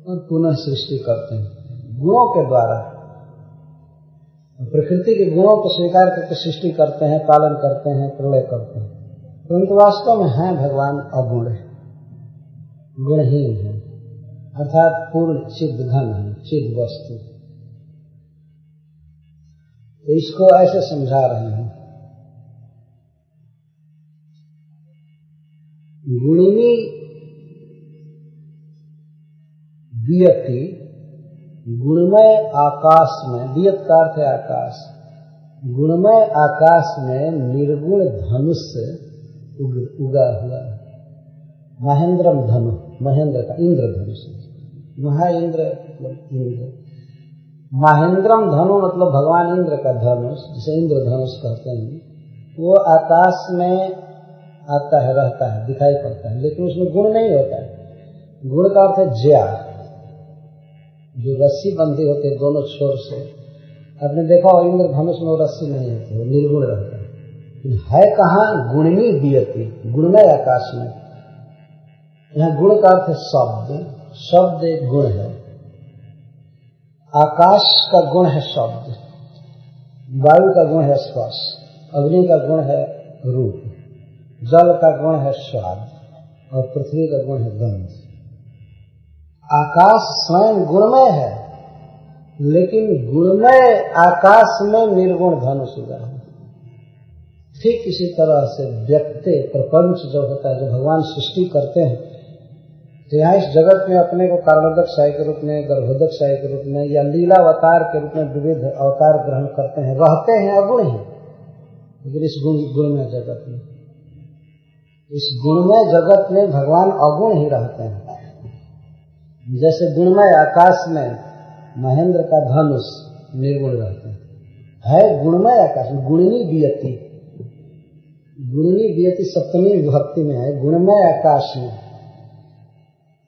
और पुनः सृष्टि करते हैं गुणों के द्वारा। प्रकृति के गुणों को स्वीकार करके सृष्टि करते हैं, पालन करते हैं, प्रलय करते हैं। परंतु वास्तव में है भगवान अगुण, गुणहीन है, अर्थात पूर्ण चिद घन है, चिद वस्तु। तो इसको ऐसे समझा रहे हैं। गुणिनी वियति, गुणमय आकाश में, वियत का अर्थ है आकाश, गुणमय आकाश में निर्गुण धनुष उगा हुआ है। महेंद्रम धनु, महेंद्र का इंद्र धनुष, महाइंद्र मतलब इंद्र। महेंद्रम धनु मतलब भगवान इंद्र का धनुष, जिसे इंद्र धनुष कहते हैं। वो आकाश में आता है, रहता है, दिखाई पड़ता है, लेकिन उसमें गुण नहीं होता है। गुण का अर्थ है ज्या, जो रस्सी बंधी होती है दोनों छोर से। आपने देखा हो इंद्र धनुष में वो रस्सी नहीं होती, वो निर्गुण रहता है कहाँ? गुणनी वियति, गुणमय आकाश में। यहाँ गुण का अर्थ है शब्द, शब्द एक गुण है। आकाश का गुण है शब्द, वायु का गुण है स्पर्श, अग्नि का गुण है रूप, जल का गुण है स्वाद और पृथ्वी का गुण है गंध। आकाश स्वयं गुणमय है, लेकिन गुणमय आकाश में निर्गुण धनुष उगा है। ठीक इसी तरह से व्यक्ति प्रपंच जो होता है, जो भगवान सृष्टि करते हैं, तो यहाँ इस जगत में अपने को कारणोदकशाही के रूप में, गर्भोदकशाही के रूप में या लीलावतार के रूप में विविध अवतार ग्रहण करते हैं, रहते हैं अगुण ही, लेकिन इस गुणमय जगत में, इस गुणमय जगत में भगवान अगुण ही रहते हैं। जैसे गुणमय आकाश में महेंद्र का धनुष निर्गुण रहता है गुणमय आकाश में, गुणनी वियति, गुणनी वियति सप्तमी विभक्ति में है। गुणमय आकाश में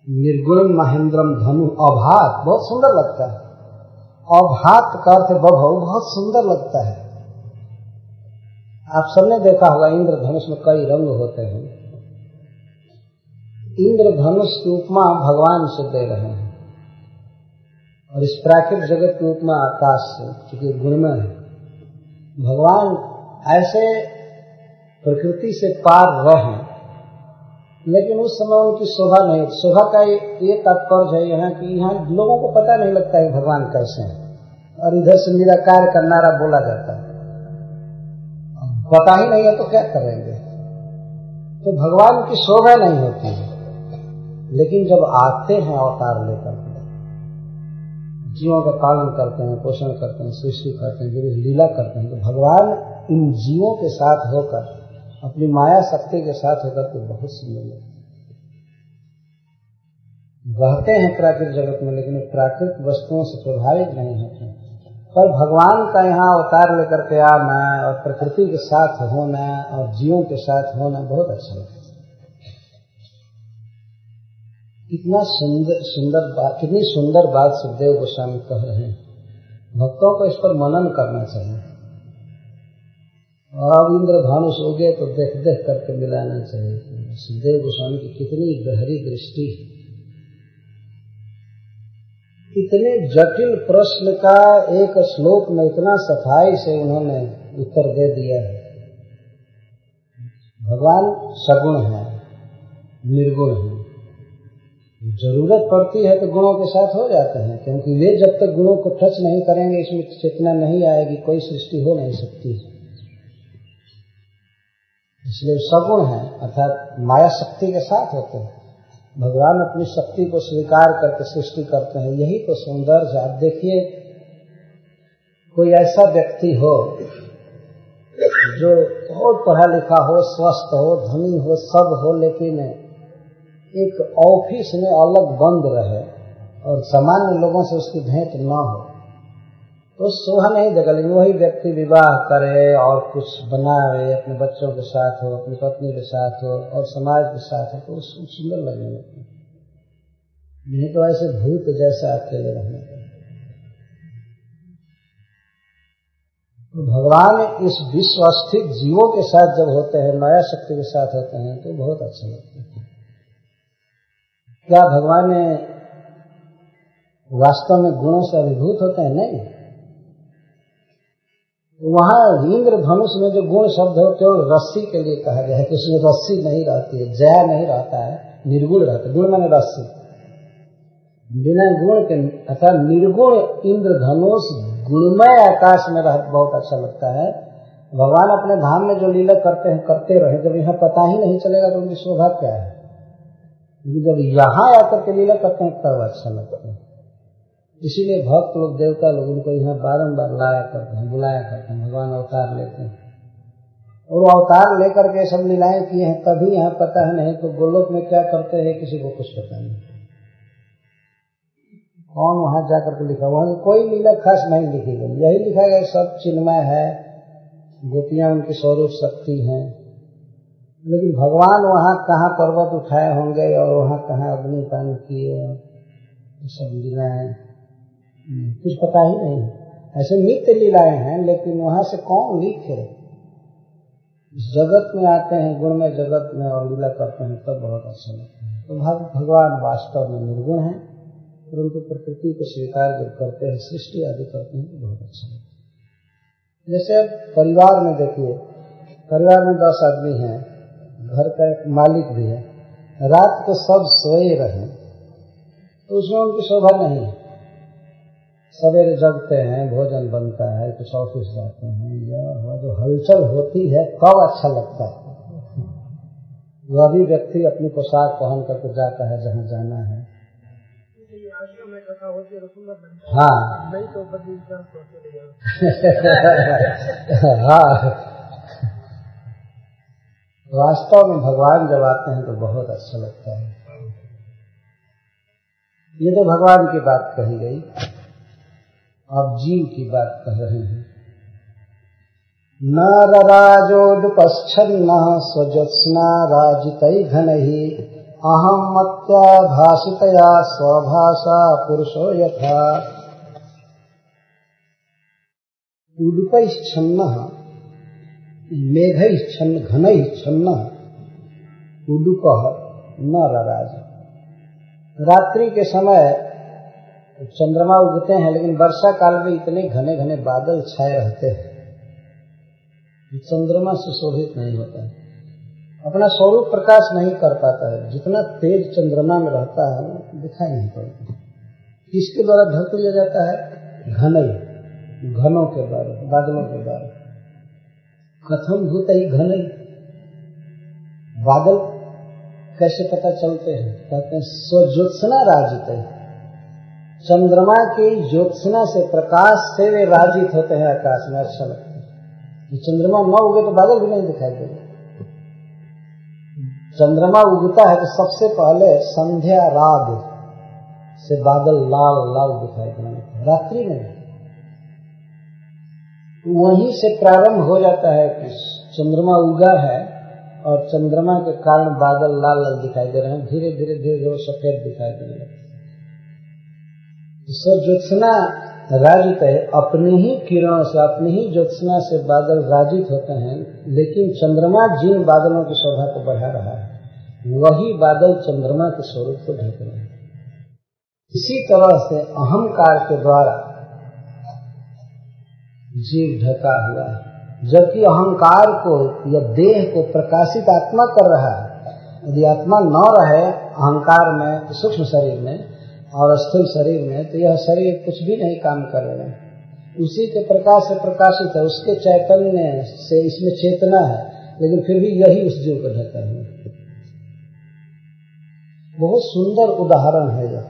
निर्गुण महेंद्रम धनु अभात, बहुत सुंदर लगता है। अभात का अर्थ बभव, बहुत सुंदर लगता है। आप सबने देखा होगा इंद्रधनुष में कई रंग होते हैं। इंद्रधनुष की उपमा भगवान से दे रहे हैं और इस प्राकृतिक जगत की उपमा आकाश से, क्योंकि गुणमय है। भगवान ऐसे प्रकृति से पार रहे, लेकिन उस समय उनकी शोभा नहीं। शोभा का ये तात्पर्य है यहाँ कि यहाँ लोगों को पता नहीं लगता है भगवान कैसे हैं, और इधर से निराकार का नारा बोला जाता है। पता ही नहीं है तो क्या करेंगे, तो भगवान की शोभा नहीं होती है। लेकिन जब आते हैं अवतार लेकर, जीवों का पालन करते हैं, पोषण करते हैं, सृष्टि करते हैं, जो लीला करते हैं, तो भगवान इन जीवों के साथ होकर, अपनी माया शक्ति के साथ होकर के बहुत सुंदर लगते रहते हैं प्राकृतिक जगत में, लेकिन प्राकृतिक वस्तुओं से प्रभावित नहीं होते। पर भगवान का यहाँ अवतार लेकर के आना और प्रकृति के साथ होना और जीवों के साथ होना बहुत अच्छा लगता है। कितना सुंदर बात, कितनी सुंदर बात सुखदेव गोस्वामी कह रहे हैं। भक्तों को इस पर मनन करना चाहिए। अब इंद्रधनुष हो गए तो देख देख करके मिलाना चाहिए। सुखदेव गोस्वामी की कितनी गहरी दृष्टि, इतने जटिल प्रश्न का एक श्लोक में इतना सफाई से उन्होंने उत्तर दे दिया है। भगवान सगुण है, निर्गुण है। जरूरत पड़ती है तो गुणों के साथ हो जाते हैं, क्योंकि वे जब तक गुणों को टच नहीं करेंगे, इसमें चेतना नहीं आएगी, कोई सृष्टि हो नहीं सकती। इसलिए सगुण है, अर्थात माया शक्ति के साथ होते हैं। भगवान अपनी शक्ति को स्वीकार करके सृष्टि करते हैं। यही तो सौंदर्य है। आप देखिए, कोई ऐसा व्यक्ति हो जो बहुत पढ़ा लिखा हो, स्वस्थ हो, धनी हो, सब हो, लेकिन एक ऑफिस में अलग बंद रहे और सामान्य लोगों से उसकी भेंट न हो, तो शोभा नहीं देगा। लेकिन वही व्यक्ति विवाह करे और कुछ बनावे, अपने बच्चों के साथ हो, अपनी पत्नी के साथ हो और समाज के साथ हो, तो उसको सुंदर लगेगा। नहीं तो ऐसे भूत जैसा अकेले रहने का। तो भगवान इस विश्व स्थित जीवों के साथ जब होते हैं, माया शक्ति के साथ होते हैं, तो बहुत अच्छा लगता है। क्या भगवान वास्तव में गुणों से अभिभूत होते हैं? नहीं। वहां इंद्रधनुष में जो गुण शब्द हो केवल रस्सी के लिए कहा गया है कि उसमें रस्सी नहीं रहती है, जया नहीं रहता है, निर्गुण रहता है। गुण माने रस्सी, बिना गुण के, अर्थात निर्गुण इंद्रधनुष गुणमय आकाश में बहुत अच्छा लगता है। भगवान अपने धाम में जो लीला करते हैं करते रहे, जब यहाँ पता ही नहीं चलेगा तो उनकी शोभा क्या है। जब यहाँ आकर के लीला करते हैं तब अच्छा लगता है। इसीलिए भक्त लोग, देवता लोग उनको यहाँ बारंबार लाया करते हैं, बुलाया करते हैं। भगवान अवतार लेते हैं और वो अवतार लेकर के सब लीलाएं किए हैं, तभी यहाँ पता है। नहीं तो गोलोक में क्या करते हैं किसी को कुछ पता नहीं। कौन वहां जाकर के लिखा, वहां कोई लीला खास नहीं लिखी गई। यही लिखा गया सब चिन्मय है, गोपियां उनकी स्वरूप शक्ति हैं। लेकिन भगवान वहां कहाँ पर्वत उठाए होंगे और वहां कहाँ अग्निपान किए, सब लीलाएं कुछ पता ही नहीं। ऐसे नित्य लीलाएं हैं, लेकिन वहां से कौन लिखे। इस जगत में आते हैं, गुणमय जगत में, और लीला करते हैं, तब बहुत अच्छा लगता है। तो भगवान वास्तव में निर्गुण है, परंतु प्रकृति को स्वीकार जब करते हैं, सृष्टि आदि करते हैं, तो बहुत अच्छा लगता है। जैसे परिवार में देखिए, परिवार में 10 आदमी हैं, घर का एक मालिक भी है, रात को सब सोए रहे तो उसमें उनकी शोभा नहीं है। सवेरे जगते हैं, भोजन बनता है, कुछ ऑफिस जाते हैं, यह जो हलचल होती है तब अच्छा लगता है। वह भी व्यक्ति अपनी पोशाक पहन करके जाता है जहाँ जाना है। हाँ नहीं तो हाँ, वास्तव में भगवान जब आते हैं तो बहुत अच्छा लगता है। ये तो भगवान की बात कही गई, अब जीव की बात कह रहे हैं। नरराजोदुपच्छन्नः स्वज्योत्स्ना राजितै घनैः अहं मत्या भासितया स्वभाषा पुरुषो यथा। उदुपैश्छन्नः मेघैश्छन्न घनैश्छन्नः उदुपः नरराज। रात्रि के समय चंद्रमा उगते हैं, लेकिन वर्षा काल में इतने घने घने बादल छाए रहते हैं, चंद्रमा सुशोभित नहीं होता है, अपना स्वरूप प्रकाश नहीं कर पाता है। जितना तेज चंद्रमा में रहता है दिखाई नहीं पड़ता। किसके द्वारा ढक लिया जाता है? घनई, घनों के द्वारा, बादलों के द्वारा। कथम भूत ही घनई, बादल कैसे पता चलते हैं? कहते हैं स्वज्योत्सना राजित है, चंद्रमा की ज्योत्सना से, प्रकाश से वे राजित होते हैं आकाश में, अच्छा लगता है। चंद्रमा न उगे तो बादल भी नहीं दिखाई देगा। चंद्रमा उगता है तो सबसे पहले संध्या राग से बादल लाल लाल दिखाई देंगे, रात्रि में वहीं से प्रारंभ हो जाता है कि चंद्रमा उगा है और चंद्रमा के कारण बादल लाल लाल दिखाई दे रहे हैं। धीरे धीरे धीरे धीरे सफेद दिखाई देने लगते। ज्योत्सना राजित है, अपनी ही किरणों से, अपनी ही ज्योत्सना से बादल राजित होते हैं, लेकिन चंद्रमा जिन बादलों की शोभा को बढ़ा रहा है वही बादल चंद्रमा के स्वरूप को ढक रहे हैं। इसी तरह से अहंकार के द्वारा जीव ढका हुआ है, जबकि अहंकार को या देह को प्रकाशित आत्मा कर रहा है। यदि आत्मा न रहे अहंकार में, सूक्ष्म शरीर में और स्थूल शरीर में, तो यह शरीर कुछ भी नहीं काम करेगा। उसी के प्रकाश से प्रकाशित है, उसके चैतन्य से इसमें चेतना है, लेकिन फिर भी यही उस जीव को ढका है। बहुत सुंदर उदाहरण है यह।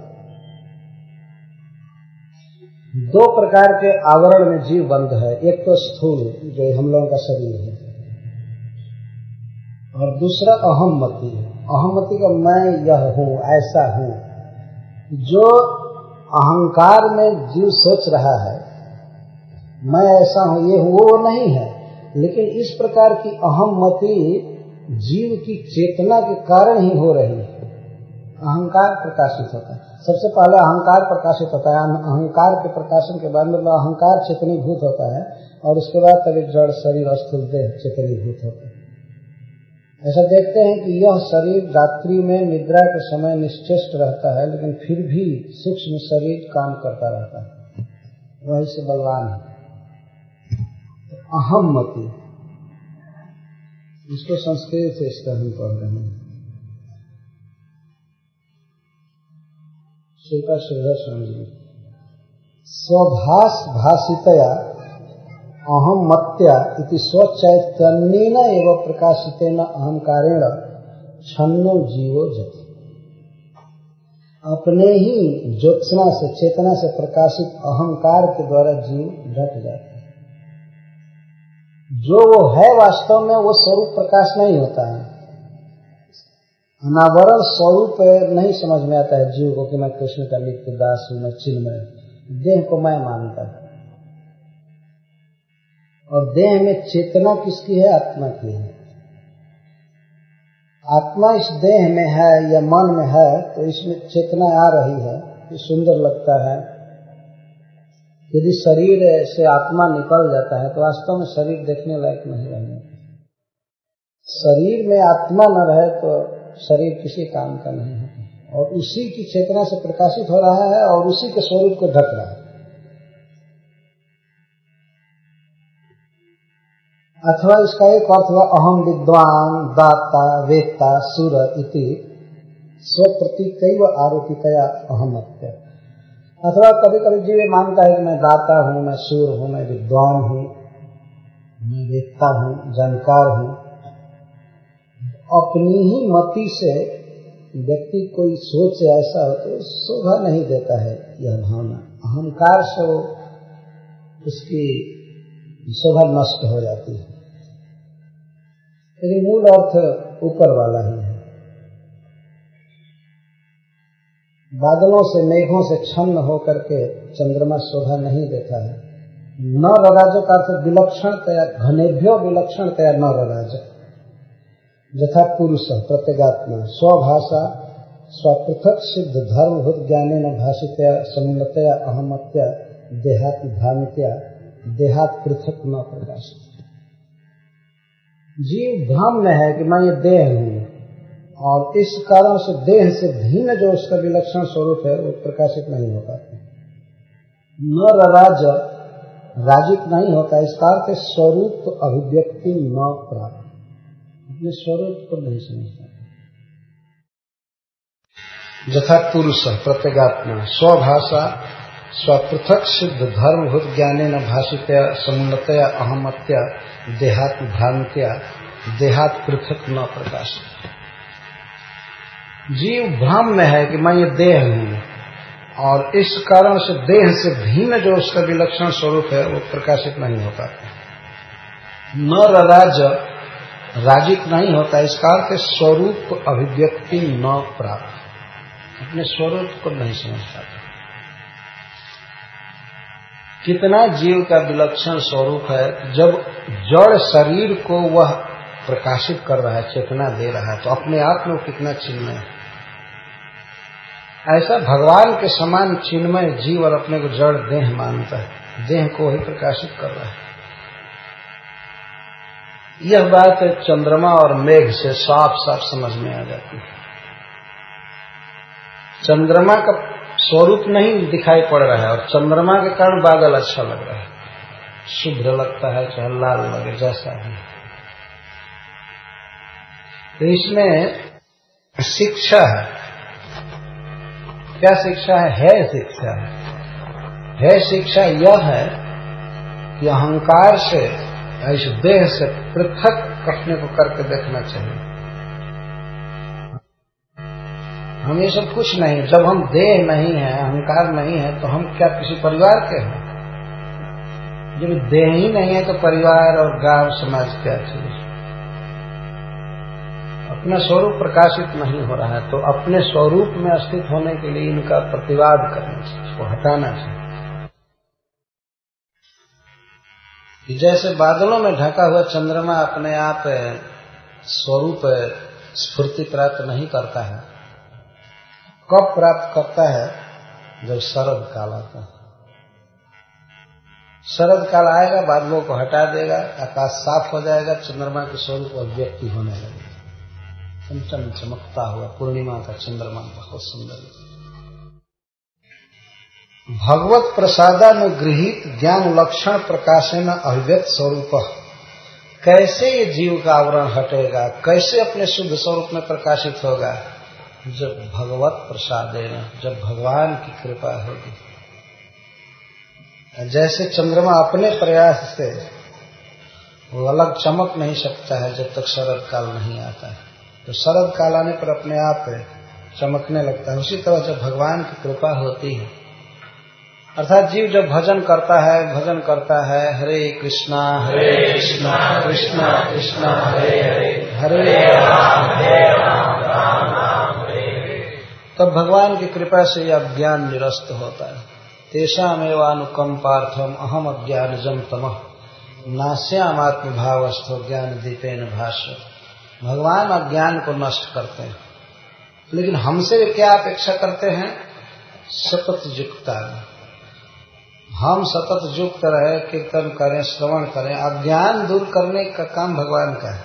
2 प्रकार के आवरण में जीव बंद है, एक तो स्थूल जो हम लोगों का शरीर है, और दूसरा अहममति। अहममति का मैं यह हूँ, ऐसा हूँ। जो अहंकार में जीव सोच रहा है मैं ऐसा हूँ, ये हूँ, वो नहीं है। लेकिन इस प्रकार की अहममति जीव की चेतना के कारण ही हो रही है। अहंकार प्रकाशित होता है, सबसे पहले अहंकार प्रकाशित होता है। अहंकार के प्रकाशन के बाद मतलब अहंकार चेतनीभूत होता है, और उसके बाद तभी जड़ शरीर स्थूल देह चेतनीभूत होता है। ऐसा देखते हैं कि यह शरीर रात्रि में निद्रा के समय निश्चेष्ट रहता है, लेकिन फिर भी सूक्ष्म शरीर काम करता रहता है, वही से बलवान है। अहममति, इसको संस्कृत से इसका हम पढ़ रहे हैं। श्रीका श्रीधर स्वामी जी, स्वभाष भाषितया अहममत्या इति स्वचैतन्येन एव प्रकाशितेन अहंकारेण छन्नो जीवो जति। अपने ही ज्योत्सना से, चेतना से प्रकाशित अहंकार के द्वारा जीव ढक जाता है। जो वो है वास्तव में वो स्वरूप प्रकाश नहीं होता है। अनावरण स्वरूप नहीं समझ में आता है जीव को कि मैं कृष्ण का नित्य दास हूं, मैं चिन्मय। देह को मैं मानता है, और देह में चेतना किसकी है? आत्मा की है। आत्मा इस देह में है या मन में है तो इसमें चेतना आ रही है, ये सुंदर लगता है। यदि शरीर से आत्मा निकल जाता है तो वास्तव में शरीर देखने लायक नहीं रहने। शरीर में आत्मा न रहे तो शरीर किसी काम का नहीं है, और उसी की चेतना से प्रकाशित हो रहा है और उसी के स्वरूप को ढक रहा है। अथवा इसका एक अर्थ हुआ अहम विद्वान दाता वेत्ता सुर इति स्वप्रतीकैव आरोपितया अहमत्य। अथवा कभी कभी जीव मानता है कि मैं दाता हूँ, मैं सूर हूँ, मैं विद्वान हूँ, मैं वेत्ता हूँ, जानकार हूँ। अपनी ही मति से व्यक्ति कोई सोच ऐसा हो तो शोभा नहीं देता है यह भावना। अहंकार से उसकी शोभा नष्ट हो जाती है। लेकिन मूल अर्थ ऊपर वाला ही है। बादलों से मेघों से छन्न होकर के चंद्रमा शोभा नहीं देता है। न रराज का अर्थ विलक्षणतया, घनेभ्यो विलक्षणतया न रराज। यथा पुरुष प्रत्यगात्मा स्वभाषा स्वपृथक सिद्ध धर्मभूत ज्ञानेन भाषितया समुन्नतया अहमत्या देहात्म भ्रांत्या देहात पृथक न प्रकाशित। जीव भ्रम में है कि मैं ये देह हूँ, और इस कारण से देह से भिन्न जो उसका विलक्षण स्वरूप है वो प्रकाशित नहीं हो पाता। न रराज, राजित नहीं होता, इसका अर्थ स्वरूप अभिव्यक्ति न प्राप्त, अपने स्वरूप को नहीं समझता। यथा पुरुष प्रत्यगात्मा स्वभाषा स्वपृथक सिद्ध धर्मभूत ज्ञानेन भाषितया समुन्नतया अहमत्या देहात्म भ्रांत्या देहात पृथक न प्रकाशित। जीव भ्रम में है कि मैं ये देह हूँ, और इस कारण से देह से भिन्न जो उसका विलक्षण स्वरूप है वो प्रकाशित नहीं हो पाता। न रराज, राजित नहीं होता, इसका अर्थ स्वरूप अभिव्यक्ति न प्राप्त, अपने स्वरूप को नहीं समझ पाता। कितना जीव का विलक्षण स्वरूप है। जब जड़ शरीर को वह प्रकाशित कर रहा है, चेतना दे रहा है, तो अपने आप में वो कितना चिन्मय है। ऐसा भगवान के समान चिन्मय जीव और अपने को जड़ देह मानता है, देह को ही प्रकाशित कर रहा है। यह बात चंद्रमा और मेघ से साफ साफ समझ में आ जाती है। चंद्रमा का स्वरूप नहीं दिखाई पड़ रहा है, और चंद्रमा के कारण बादल अच्छा लग रहा है, शुभ्र लगता है, चाहे लाल लगे, जैसा है। तो इसमें शिक्षा है। क्या शिक्षा है शिक्षा है शिक्षा यह है कि अहंकार से, इस देह से पृथक अपने को करके देखना चाहिए। हम ये सब कुछ नहीं, जब हम देह नहीं है, अहंकार नहीं है, तो हम क्या किसी परिवार के हैं? जब देह ही नहीं है तो परिवार और गांव समाज क्या चीज? अपना स्वरूप प्रकाशित नहीं हो रहा है, तो अपने स्वरूप में स्थित होने के लिए इनका प्रतिवाद करना चाहिए, इसको हटाना चाहिए। जैसे बादलों में ढका हुआ चंद्रमा अपने आप स्वरूप स्फूर्ति प्राप्त नहीं करता है। कब प्राप्त करता है? जब शरद काल आता है। शरद काल आएगा, बादलों को हटा देगा, आकाश साफ हो जाएगा, चंद्रमा के स्वरूप अभिव्यक्ति होने लगेगा। चमचम चमकता हुआ पूर्णिमा का चंद्रमा बहुत सुंदर है। भगवत प्रसादानुगृहीत ज्ञान लक्षण प्रकाशन अभिव्यक्त स्वरूप। कैसे ये जीव का आवरण हटेगा, कैसे अपने शुद्ध स्वरूप में प्रकाशित होगा? जब भगवत प्रसादेन, जब भगवान की कृपा होगी। जैसे चंद्रमा अपने प्रयास से वो अलग चमक नहीं सकता है जब तक शरद काल नहीं आता है, तो शरद काल आने पर अपने आप चमकने लगता है। उसी तरह जब भगवान की कृपा होती है, अर्थात जीव जब भजन करता है, हरे कृष्णा कृष्णा कृष्णा हरे हरे, हरे राम राम राम हरे हरे, तब भगवान की कृपा से यह ज्ञान निरस्त होता है। तेषामेवानुकंपार्थम अहम अज्ञानजं तमः नास्यामात्म भावस्थो ज्ञान दीपेन भाष्य। भगवान अज्ञान को नष्ट करते हैं, लेकिन हमसे क्या अपेक्षा करते हैं? सतत युक्ता। हम सतत युक्त रहे, कीर्तन करें, श्रवण करें। अज्ञान दूर करने का काम भगवान का है।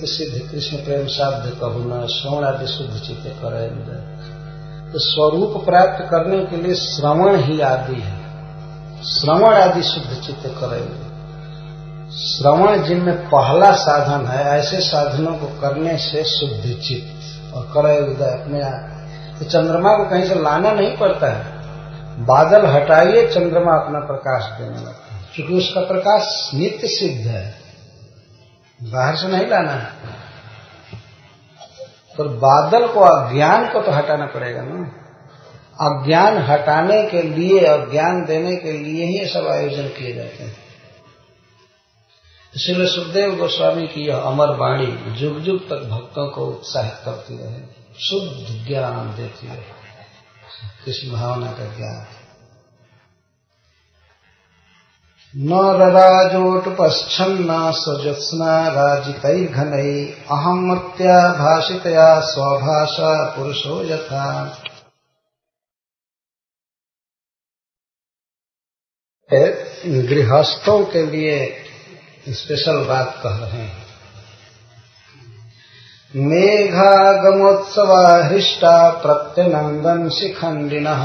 सिद्ध कृष्ण प्रेम साध्य कहु न श्रवण आदि शुद्ध चित्त करें। तो स्वरूप प्राप्त करने के लिए श्रवण ही आदि है। श्रवण आदि शुद्ध चित्त करेंगे। श्रवण जिनमें पहला साधन है, ऐसे साधनों को करने से शुद्ध चित्त और करे उदय अपने आप। तो चंद्रमा को कहीं से लाना नहीं पड़ता है, बादल हटाइए चंद्रमा अपना प्रकाश देने लगता है, क्योंकि उसका प्रकाश नित्य सिद्ध है, बाहर से नहीं लाना है। पर बादल को, अज्ञान को तो हटाना पड़ेगा ना। अज्ञान हटाने के लिए और ज्ञान देने के लिए ही ये सब आयोजन किए जाते हैं। इसलिए सुखदेव गोस्वामी की यह अमर वाणी जुग जुग तक भक्तों को उत्साहित करती रहे, शुद्ध ज्ञान देती रहे, कृष्ण भावना का ज्ञान। न रराजोटुपश्छन्ना स्वज्योत्स्ना राजितैर्घनैः अहमत्या भाषितया स्वभाषा पुरुषो यथा। गृहस्थों के लिए स्पेशल बात कह रहे हैं। मेघागमोत्सवा हृष्टा प्रत्यनंदन शिखंडिनः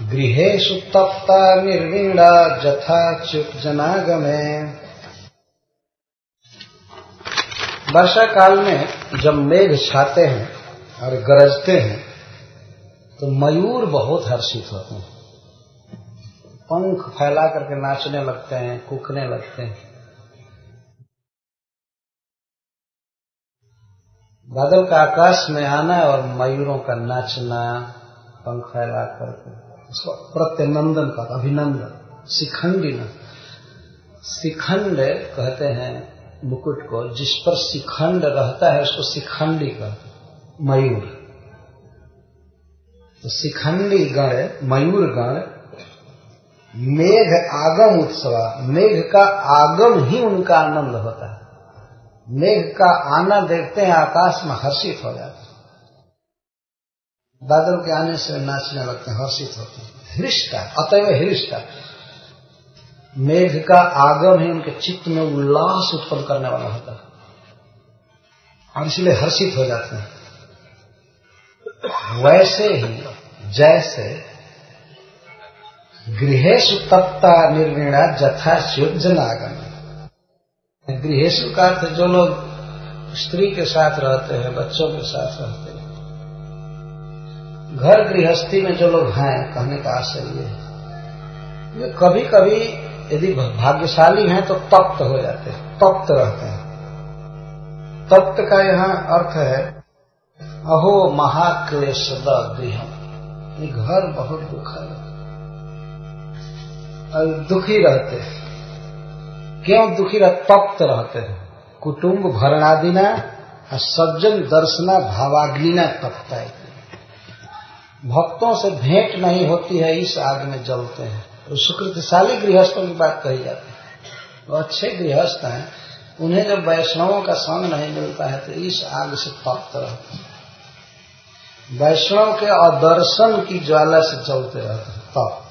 गृहेषु तप्ता निर्वीणा जथा च्युत जनागमे। वर्षा काल में जब मेघ छाते हैं और गरजते हैं तो मयूर बहुत हर्षित होते हैं, पंख फैला करके नाचने लगते हैं, कूकने लगते हैं। बादल का आकाश में आना और मयूरों का नाचना, पंख फैला करके, उसको प्रत्यनंदन का अभिनंदन। शिखंडी न, शिखंड कहते हैं मुकुट को, जिस पर शिखंड रहता है उसको शिखंडी कहते हैं, मयूर। तो शिखंडी गण, मयूर गण, मेघ आगम उत्सवा, मेघ का आगम ही उनका आनंद होता है। मेघ का आना देखते हैं आकाश में हर्षित हो जाते हैं, बादल के आने से नाचने लगते हैं, हर्षित होते हैं। हृष्टा, अतएव हृष्टा, मेघ का आगम ही उनके चित्त में उल्लास उत्पन्न करने वाला होता है और इसलिए हर्षित हो जाते हैं। वैसे ही जैसे गृहेषु तप्ता निर्वीणा जथा च्युत जनागम। गृहेषु का अर्थ जो लोग स्त्री के साथ रहते हैं, बच्चों के साथ रहते हैं, घर गृहस्थी में जो लोग हैं, कहने का आशय ये है, ये कभी कभी यदि भाग्यशाली हैं तो तप्त हो जाते हैं, तप्त रहते हैं। तप्त का यहाँ अर्थ है अहो महाक्लेशद गृहम, ये घर बहुत दुखद और दुखी रहते हैं। क्यों दुखी रहते? तप्त रहते हैं। कुटुंब भरणादिना सज्जन दर्शना भावाग्निना तप्ता है। भक्तों से भेंट नहीं होती है, इस आग में जलते हैं। तो सुकृतशाली गृहस्थों की बात कही जाती है, वो अच्छे गृहस्थ हैं, उन्हें जब वैष्णवों का संग नहीं मिलता है तो इस आग से तप्त रहते हैं। वैष्णव के अदर्शन की ज्वाला से जलते रहते हैं, तप।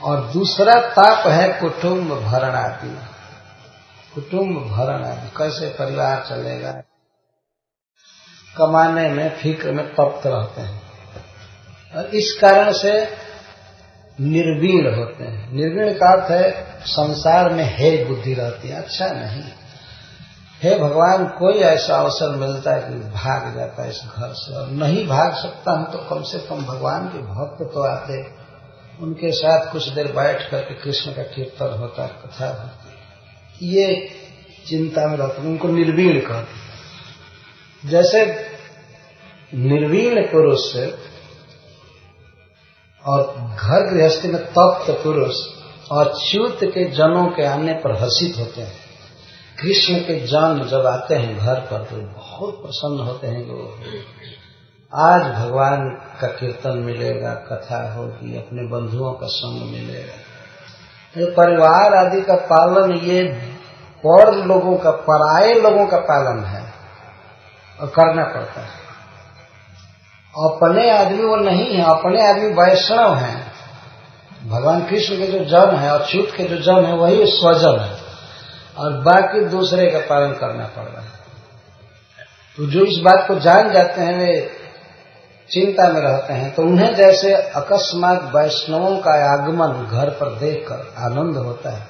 और दूसरा ताप है कुटुंब भरण आदि। कुटुंब भरण आदि, कैसे परिवार चलेगा, कमाने में फिक्र में तप्त रहते हैं और इस कारण से निर्वीण होते हैं। निर्वीण का अर्थ है संसार में है बुद्धि रहती है, अच्छा नहीं। हे भगवान, कोई ऐसा अवसर मिलता है कि भाग जाता है इस घर से, और नहीं भाग सकता हूं तो कम से कम भगवान के भक्त तो आते, उनके साथ कुछ देर बैठ करके कृष्ण का कीर्तन होता, कथा होती, ये चिंता में रहते हैं, उनको निर्वीण कहते। जैसे निर्वीण पुरुष और घर गृहस्थी में तप्त पुरुष और च्युत के जनों के आने पर हर्षित होते हैं। कृष्ण के जन जब आते हैं घर पर तो बहुत प्रसन्न होते हैं कि आज भगवान का कीर्तन मिलेगा, कथा होगी, अपने बंधुओं का संग मिलेगा। ये परिवार आदि का पालन ये पर लोगों का, पराये लोगों का पालन है और करना पड़ता है। अपने आदमी वो नहीं है, अपने आदमी वैष्णव हैं। भगवान कृष्ण के जो जन है और च्युत के जो जन है वही स्वजन है, और बाकी दूसरे का पालन करना पड़ रहा है। तो जो इस बात को जान जाते हैं वे चिंता में रहते हैं, तो उन्हें जैसे अकस्मात वैष्णवों का आगमन घर पर देखकर आनंद होता है,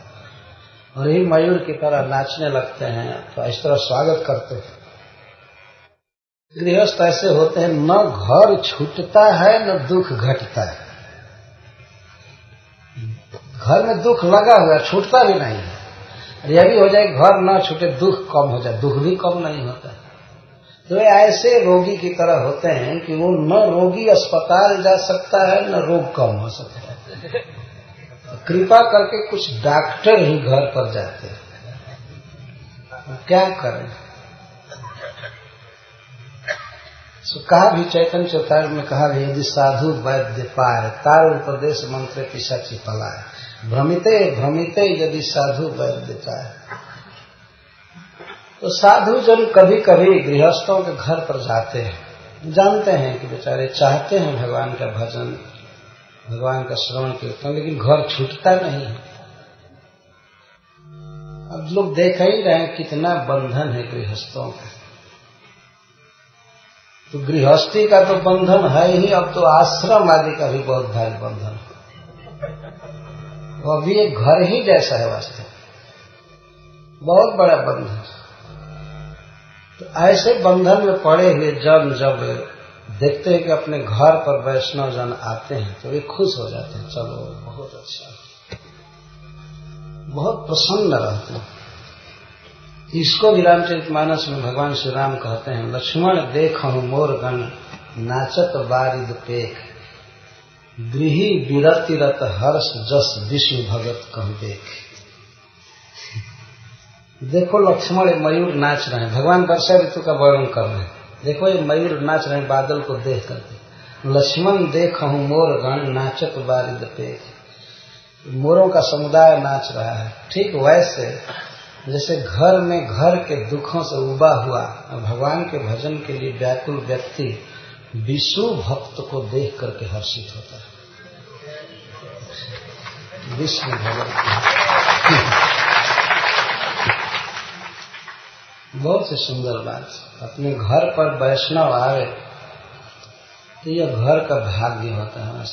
और ही मयूर की तरह नाचने लगते हैं, तो इस तरह स्वागत करते हैं। गृहस्थ ऐसे होते हैं, न घर छूटता है न दुख घटता है। घर में दुख लगा हुआ, छूटता भी नहीं है। यह भी हो जाए घर न छूटे, दुख कम हो जाए, दुख भी कम नहीं होता। तो वे ऐसे रोगी की तरह होते हैं कि वो न रोगी अस्पताल जा सकता है न रोग कम हो सकता है। तो कृपा करके कुछ डॉक्टर ही घर पर जाते हैं, क्या करें। तो कहा भी चैतन्य चौथार में कहा भी, यदि साधु वैद्य पाए तार उपदेश मंत्र पिशाची पलाए, भ्रमिते भ्रमिते यदि साधु वैद्य पाए। तो साधु जन कभी कभी गृहस्थों के घर पर जाते हैं, जानते हैं कि बेचारे चाहते हैं भगवान का भजन, भगवान का श्रवण कीर्तन, लेकिन घर छूटता नहीं है। अब लोग देख ही रहे हैं कितना बंधन है गृहस्थों का। तो गृहस्थी का तो बंधन है ही, अब तो आश्रम आदि का भी बहुत भारी बंधन है। वो अभी एक घर ही जैसा है वास्तव, बहुत बड़ा बंधन। तो ऐसे बंधन में पड़े हुए जन जब देखते हैं कि अपने घर पर वैष्णव जन आते हैं तो वे खुश हो जाते हैं, चलो बहुत अच्छा, बहुत प्रसन्न रहते हैं। इसको भी रामचरितमानस में भगवान श्री राम कहते हैं, लक्ष्मण देखहु मोर गण नाचत बारिद पेख, गृही विरतिरत हर्ष जस विष्णु भगत कहु देख। देखो लक्ष्मण मयूर नाच रहे हैं, भगवान वर्षा ऋतु का वर्णन कर रहे हैं। देखो ये मयूर नाच रहे हैं बादल को देख करके। लक्ष्मण देखहु मोर गण नाचत बारिद पेख, मोरों का समुदाय नाच रहा है। ठीक वैसे जैसे घर में घर के दुखों से उबा हुआ भगवान के भजन के लिए व्याकुल व्यक्ति विष्णु भक्त को देख करके हर्षित होता है। विष्णु भगत बहुत ही सुंदर बात। अपने घर पर वैष्णव आवे तो यह घर का भाग्य होता है।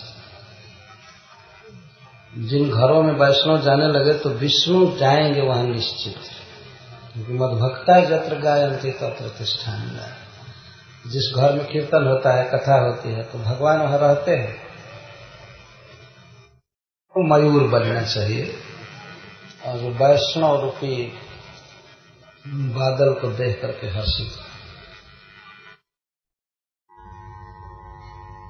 जिन घरों में वैष्णव जाने लगे तो विष्णु जाएंगे वहां निश्चित, क्योंकि मद्भक्ता यत्र गायन्ति तत्र तिष्ठामि। जिस घर में कीर्तन होता है, कथा होती है, तो भगवान वहां रहते हैं। तो मयूर बनना चाहिए और वैष्णव रूपी बादल को देख करके हर्षित।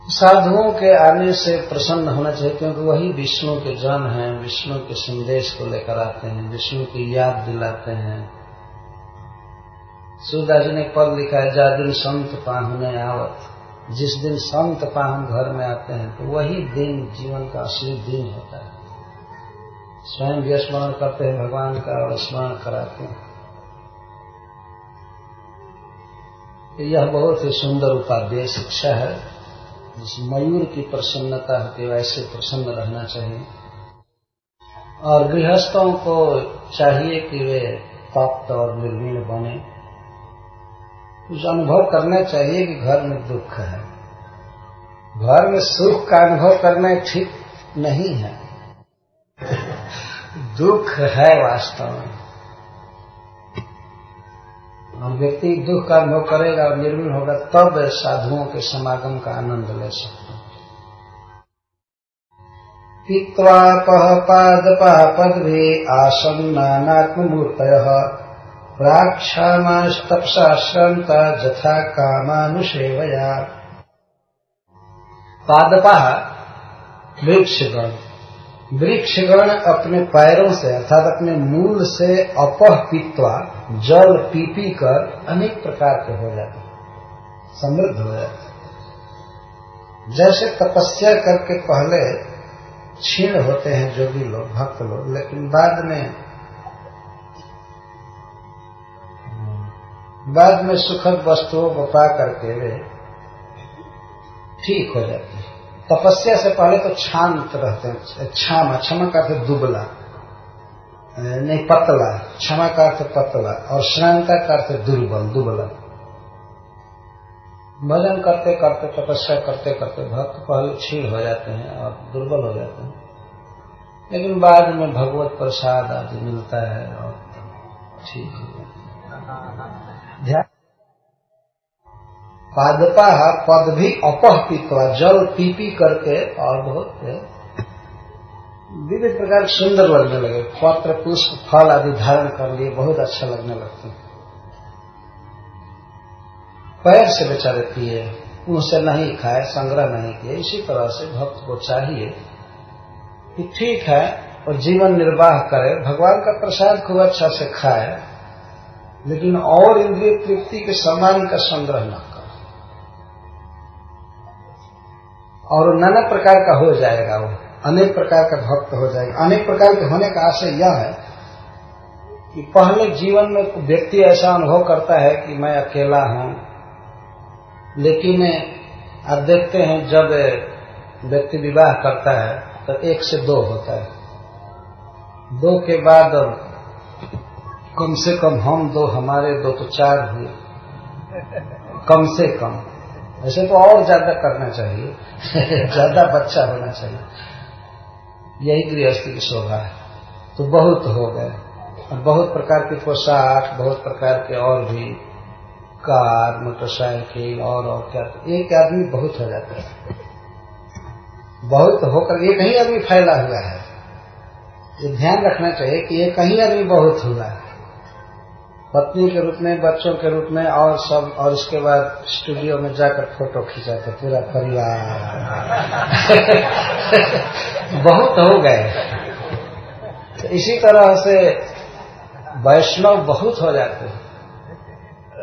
साधुओं के आने से प्रसन्न होना चाहिए, क्योंकि वही विष्णु के जन हैं, विष्णु के संदेश को लेकर आते हैं, विष्णु की याद दिलाते हैं। सूरदास जी ने पद लिखा है, जा दिन संत पाहुने आवत। जिस दिन संत पाहुन घर में आते हैं तो वही दिन जीवन का असली दिन होता है। स्वयं भी स्मरण करते हैं भगवान का और स्मरण कराते हैं। यह बहुत ही सुंदर उपादेय शिक्षा है। जिस मयूर की प्रसन्नता होती है वैसे प्रसन्न रहना चाहिए। और गृहस्थों को चाहिए कि वे तप्त और निर्वीण बने। कुछ अनुभव करना चाहिए कि घर में दुख है। घर में सुख का अनुभव करना ठीक नहीं है, दुख है वास्तव में। और व्यक्ति दुख का अनुभव करेगा और निर्वीण होगा, तब साधुओं के समागम का आनंद ले सकते हैं। पीत्वापः पादपः पद्भे आसन्नानात्ममूर्तयः प्राक्षामास्तपसा श्रन्ता यथा कामानुसेवया। पादपः वृक्षगण, वृक्षगण अपने पैरों से अर्थात अपने मूल से अपह पीत्वा जल पी पी कर अनेक प्रकार के हो जाते, समृद्ध हो जाते। जैसे तपस्या करके पहले क्षीण होते हैं जोगी लोग, भक्त लोग, लेकिन बाद में सुखद वस्तुओं को पा करके वे ठीक हो जाते हैं। तपस्या से पहले तो शांत रहते हैं। क्षमा का अर्थ दुबला नहीं पतला, क्षमा का अर्थ पतला, और श्रांता का अर्थ दुर्बल दुबला। भजन करते करते तपस्या करते करते भक्त पहले क्षीण हो जाते हैं और दुर्बल हो जाते हैं। लेकिन बाद में भगवत प्रसाद आदि मिलता है और ठीक है। ध्यान पादपा पद भी अपह पीतवा, जल पी पी करके और बहुत विविध प्रकार सुंदर लगने लगे, पत्र पुष्प फल आदि धारण कर लिए, बहुत अच्छा लगने लगते हैं। पैर से बेचारे पिए, उनसे नहीं खाए, संग्रह नहीं किए। इसी तरह से भक्त को चाहिए कि ठीक है और जीवन निर्वाह करे, भगवान का प्रसाद खूब अच्छा से खाए, लेकिन और इंद्रिय तृप्ति के सामान का संग्रह न करे। और नाना प्रकार का हो जाएगा, वो अनेक प्रकार का भक्त हो जाएगा। अनेक प्रकार के होने का आशय यह है कि पहले जीवन में व्यक्ति ऐसा अनुभव करता है कि मैं अकेला हूं, लेकिन आप देखते हैं जब व्यक्ति विवाह करता है तो 1 से 2 होता है, 2 के बाद कम से कम हम 2, हमारे 2 तो 4 हुए, कम से कम। ऐसे तो और ज्यादा करना चाहिए ज्यादा बच्चा होना चाहिए, यही गृहस्थी की शोभा है। तो बहुत हो गए, और बहुत प्रकार की पोशाक, बहुत प्रकार के और भी कार, मोटरसाइकिल और क्या, तो एक आदमी बहुत हो जाता है। बहुत होकर एक ही आदमी फैला हुआ है, ये ध्यान रखना चाहिए कि एक ही आदमी बहुत हुआ है, पत्नी के रूप में, बच्चों के रूप में और सब। और उसके बाद स्टूडियो में जाकर फोटो खिंचाते पूरा परिवार बहुत हो गए। तो इसी तरह से वैष्णव बहुत हो जाते हैं।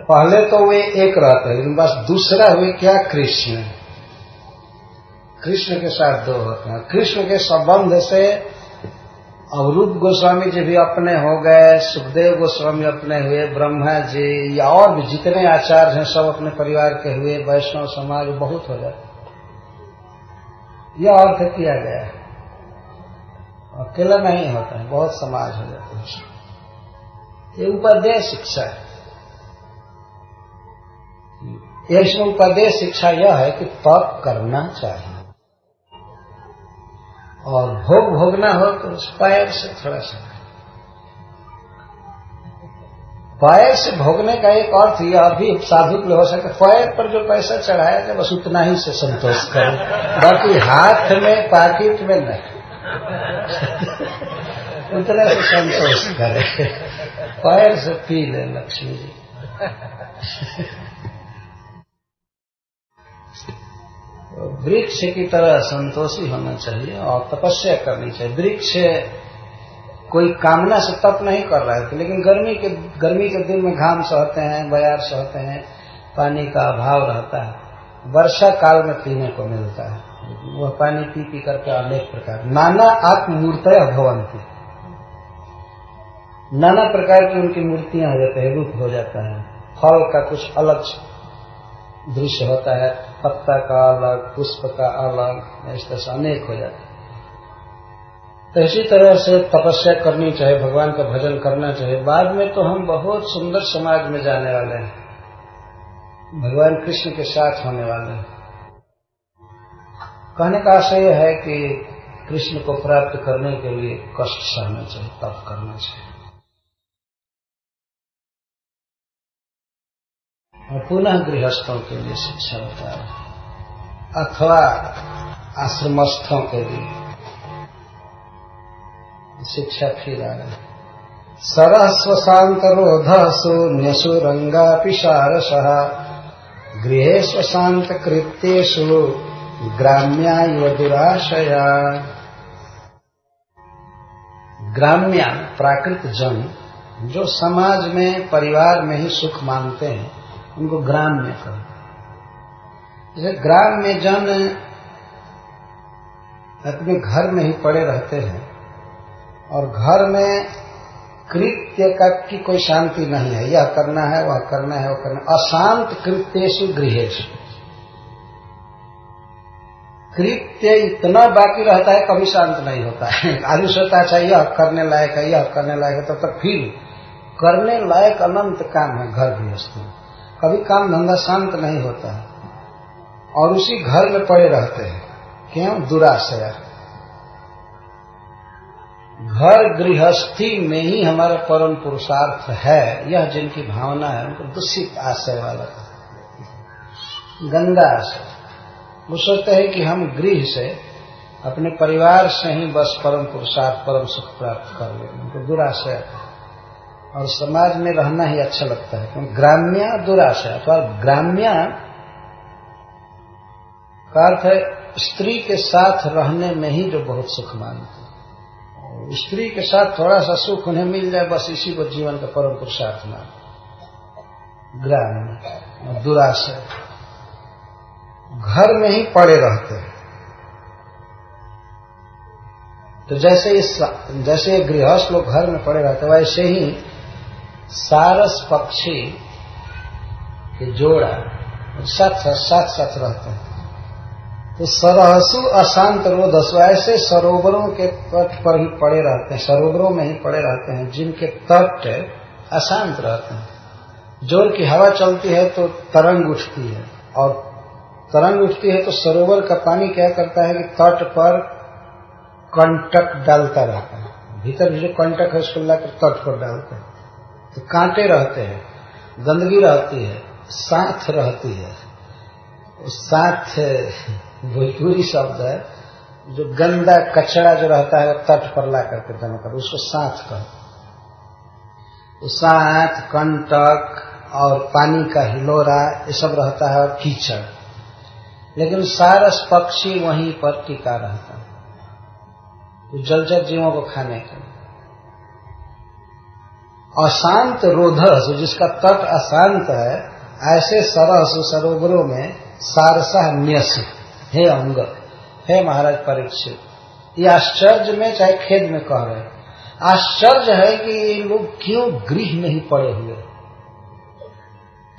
पहले तो वे एक रहते हैं, लेकिन बस दूसरा वे क्या, कृष्ण, कृष्ण के साथ 2 होते हैं। कृष्ण के संबंध से अवरूप गोस्वामी जी भी अपने हो गए, सुखदेव गोस्वामी अपने हुए, ब्रह्मा जी या और भी जितने आचार्य हैं सब अपने परिवार के हुए। वैष्णव समाज बहुत हो जाए, यह अर्थ किया गया है। अकेला नहीं होता है, बहुत समाज हो जाता है। ये उपदेश शिक्षा है। इसमें उपदेश शिक्षा यह है कि तप करना चाहिए, और भोग भोगना हो तो उस पैर से थोड़ा सा, पैर से भोगने का एक अर्थ यह भी साधु के हो सके, पैर पर जो पैसा चढ़ाया जाए बस उतना ही से संतोष करें, बाकी हाथ में पाकिट में नहीं उतने से संतोष करें। पैर से पी ले लक्ष्मी जी। वृक्ष की तरह संतोषी होना चाहिए और तपस्या करनी चाहिए। वृक्ष कोई कामना से तप नहीं कर रहा है, लेकिन गर्मी के दिन में घाम सहते हैं, बयार सहते हैं, पानी का अभाव रहता है। वर्षा काल में पीने को मिलता है, वह पानी पी पी करके अनेक प्रकार नाना आत्ममूर्तय भवन्ति, नाना प्रकार की उनकी मूर्तियां हो जाते हैं, रूप हो जाता है। फल का कुछ अलग दृश्य होता है, पत्ता का अलग, पुष्प का अलग, इस तरह से अनेक हो जाते हैं। तो इसी तरह से तपस्या करनी चाहिए, भगवान का भजन करना चाहिए। बाद में तो हम बहुत सुंदर समाज में जाने वाले हैं, भगवान कृष्ण के साथ होने वाले हैं। कहने का आशय है कि कृष्ण को प्राप्त करने के लिए कष्ट सहना चाहिए, तप करना चाहिए। और पुनः गृहस्थों के लिए शिक्षा होता है, अथवा आश्रमस्थों के लिए शिक्षा फिर आ रही। सरः स्वशांत रोध शून्यसु रंगापि सारसः गृहे स्वशांत कृत्येषु ग्राम्या इव दुराशया। ग्राम्या प्राकृत जन जो समाज में, परिवार में ही सुख मानते हैं, उनको ग्राम्य कहो। जैसे ग्राम में जन अपने घर में ही पड़े रहते हैं और घर में कृत्य की कोई शांति नहीं है, यह करना है, वह करना है, वह करना। अशांत कृत्येषु गृहेषु, कृत्य इतना बाकी रहता है, कभी शांत नहीं होता है। आदमी सोचता है यह करने लायक है, यह करने लायक है, तब तक फिर करने लायक अनंत काम है घर गृहस्थी में। कभी काम धंधा शांत नहीं होता है और उसी घर में पड़े रहते हैं। क्यों? दुराशया। घर गृहस्थी में ही हमारा परम पुरुषार्थ है, यह जिनकी भावना है उनको दूषित आशय वाला, गंदा आशय। वो सोचते हैं कि हम गृह से, अपने परिवार से ही बस परम पुरुषार्थ, परम सुख प्राप्त कर लेंगे, उनको दुराशय। और समाज में रहना ही अच्छा लगता है, क्योंकि ग्राम्य दुराशय अथवा ग्राम्य का अर्थ है स्त्री के साथ रहने में ही जो बहुत सुख मानते हैं। स्त्री के साथ थोड़ा सा सुख उन्हें मिल जाए, बस इसी को जीवन का परम पुरुषार्थ मानते। ग्राम्य दुराशय घर में ही पड़े रहते हैं। तो जैसे गृहस्थ लोग घर में पड़े रहते हैं, वैसे ही सारस पक्षी के जोड़ा साथ रहते हैं। तो सरहसु अशांत रोधसु, ऐसे सरोवरों के तट पर ही पड़े रहते हैं, सरोवरों में ही पड़े रहते हैं जिनके तट अशांत रहते हैं। जोर की हवा चलती है तो तरंग उठती है, और तरंग उठती है तो सरोवर का पानी क्या करता है कि तट पर कंटक डालता रहता है। भीतर जो कंटक है उसको लाकर तट पर डालते हैं, तो कांटे रहते हैं, गंदगी रहती है, साथ रहती है। साथ भोजपुरी शब्द है, जो गंदा कचरा जो रहता है वो तट पर ला करके जमा कर, उसको साथ कहते। तो साथ, कंटक और पानी का हिलोरा ये सब रहता है, और कीचड़। लेकिन सारस पक्षी वहीं पर टिका रहता है, तो जलचर जीवों को खाने के लिए। अशांत रोधस, जिसका तट अशांत है, ऐसे सरस सरोवरों में सारसा न्यस, हे अंग, हे महाराज परीक्षित, ये आश्चर्य में चाहे खेद में कह रहे हैं, आश्चर्य है कि ये लोग क्यों गृह नहीं पड़े हुए,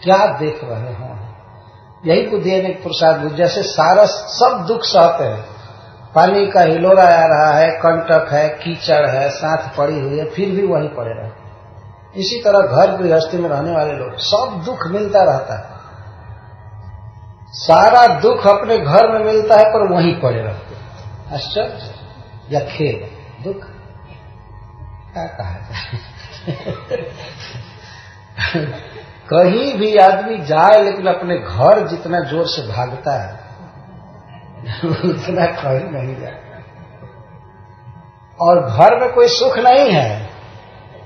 क्या देख रहे हो। यही बुद्धि है पुरुषार्थ। जैसे सारस सब दुख सहते हैं, पानी का हिलोरा आ रहा है, कंटक है, कीचड़ है, साथ पड़ी हुई है, फिर भी वहीं पड़े रहते। इसी तरह घर गृहस्थी में रहने वाले लोग, सब दुख मिलता रहता है, सारा दुख अपने घर में मिलता है, पर वहीं पड़े रहते हैं। आश्चर्य या खेद, दुख क्या कहा जाए। कहीं भी आदमी जाए, लेकिन अपने घर जितना जोर से भागता है उतना कहीं नहीं जाता। और घर में कोई सुख नहीं है,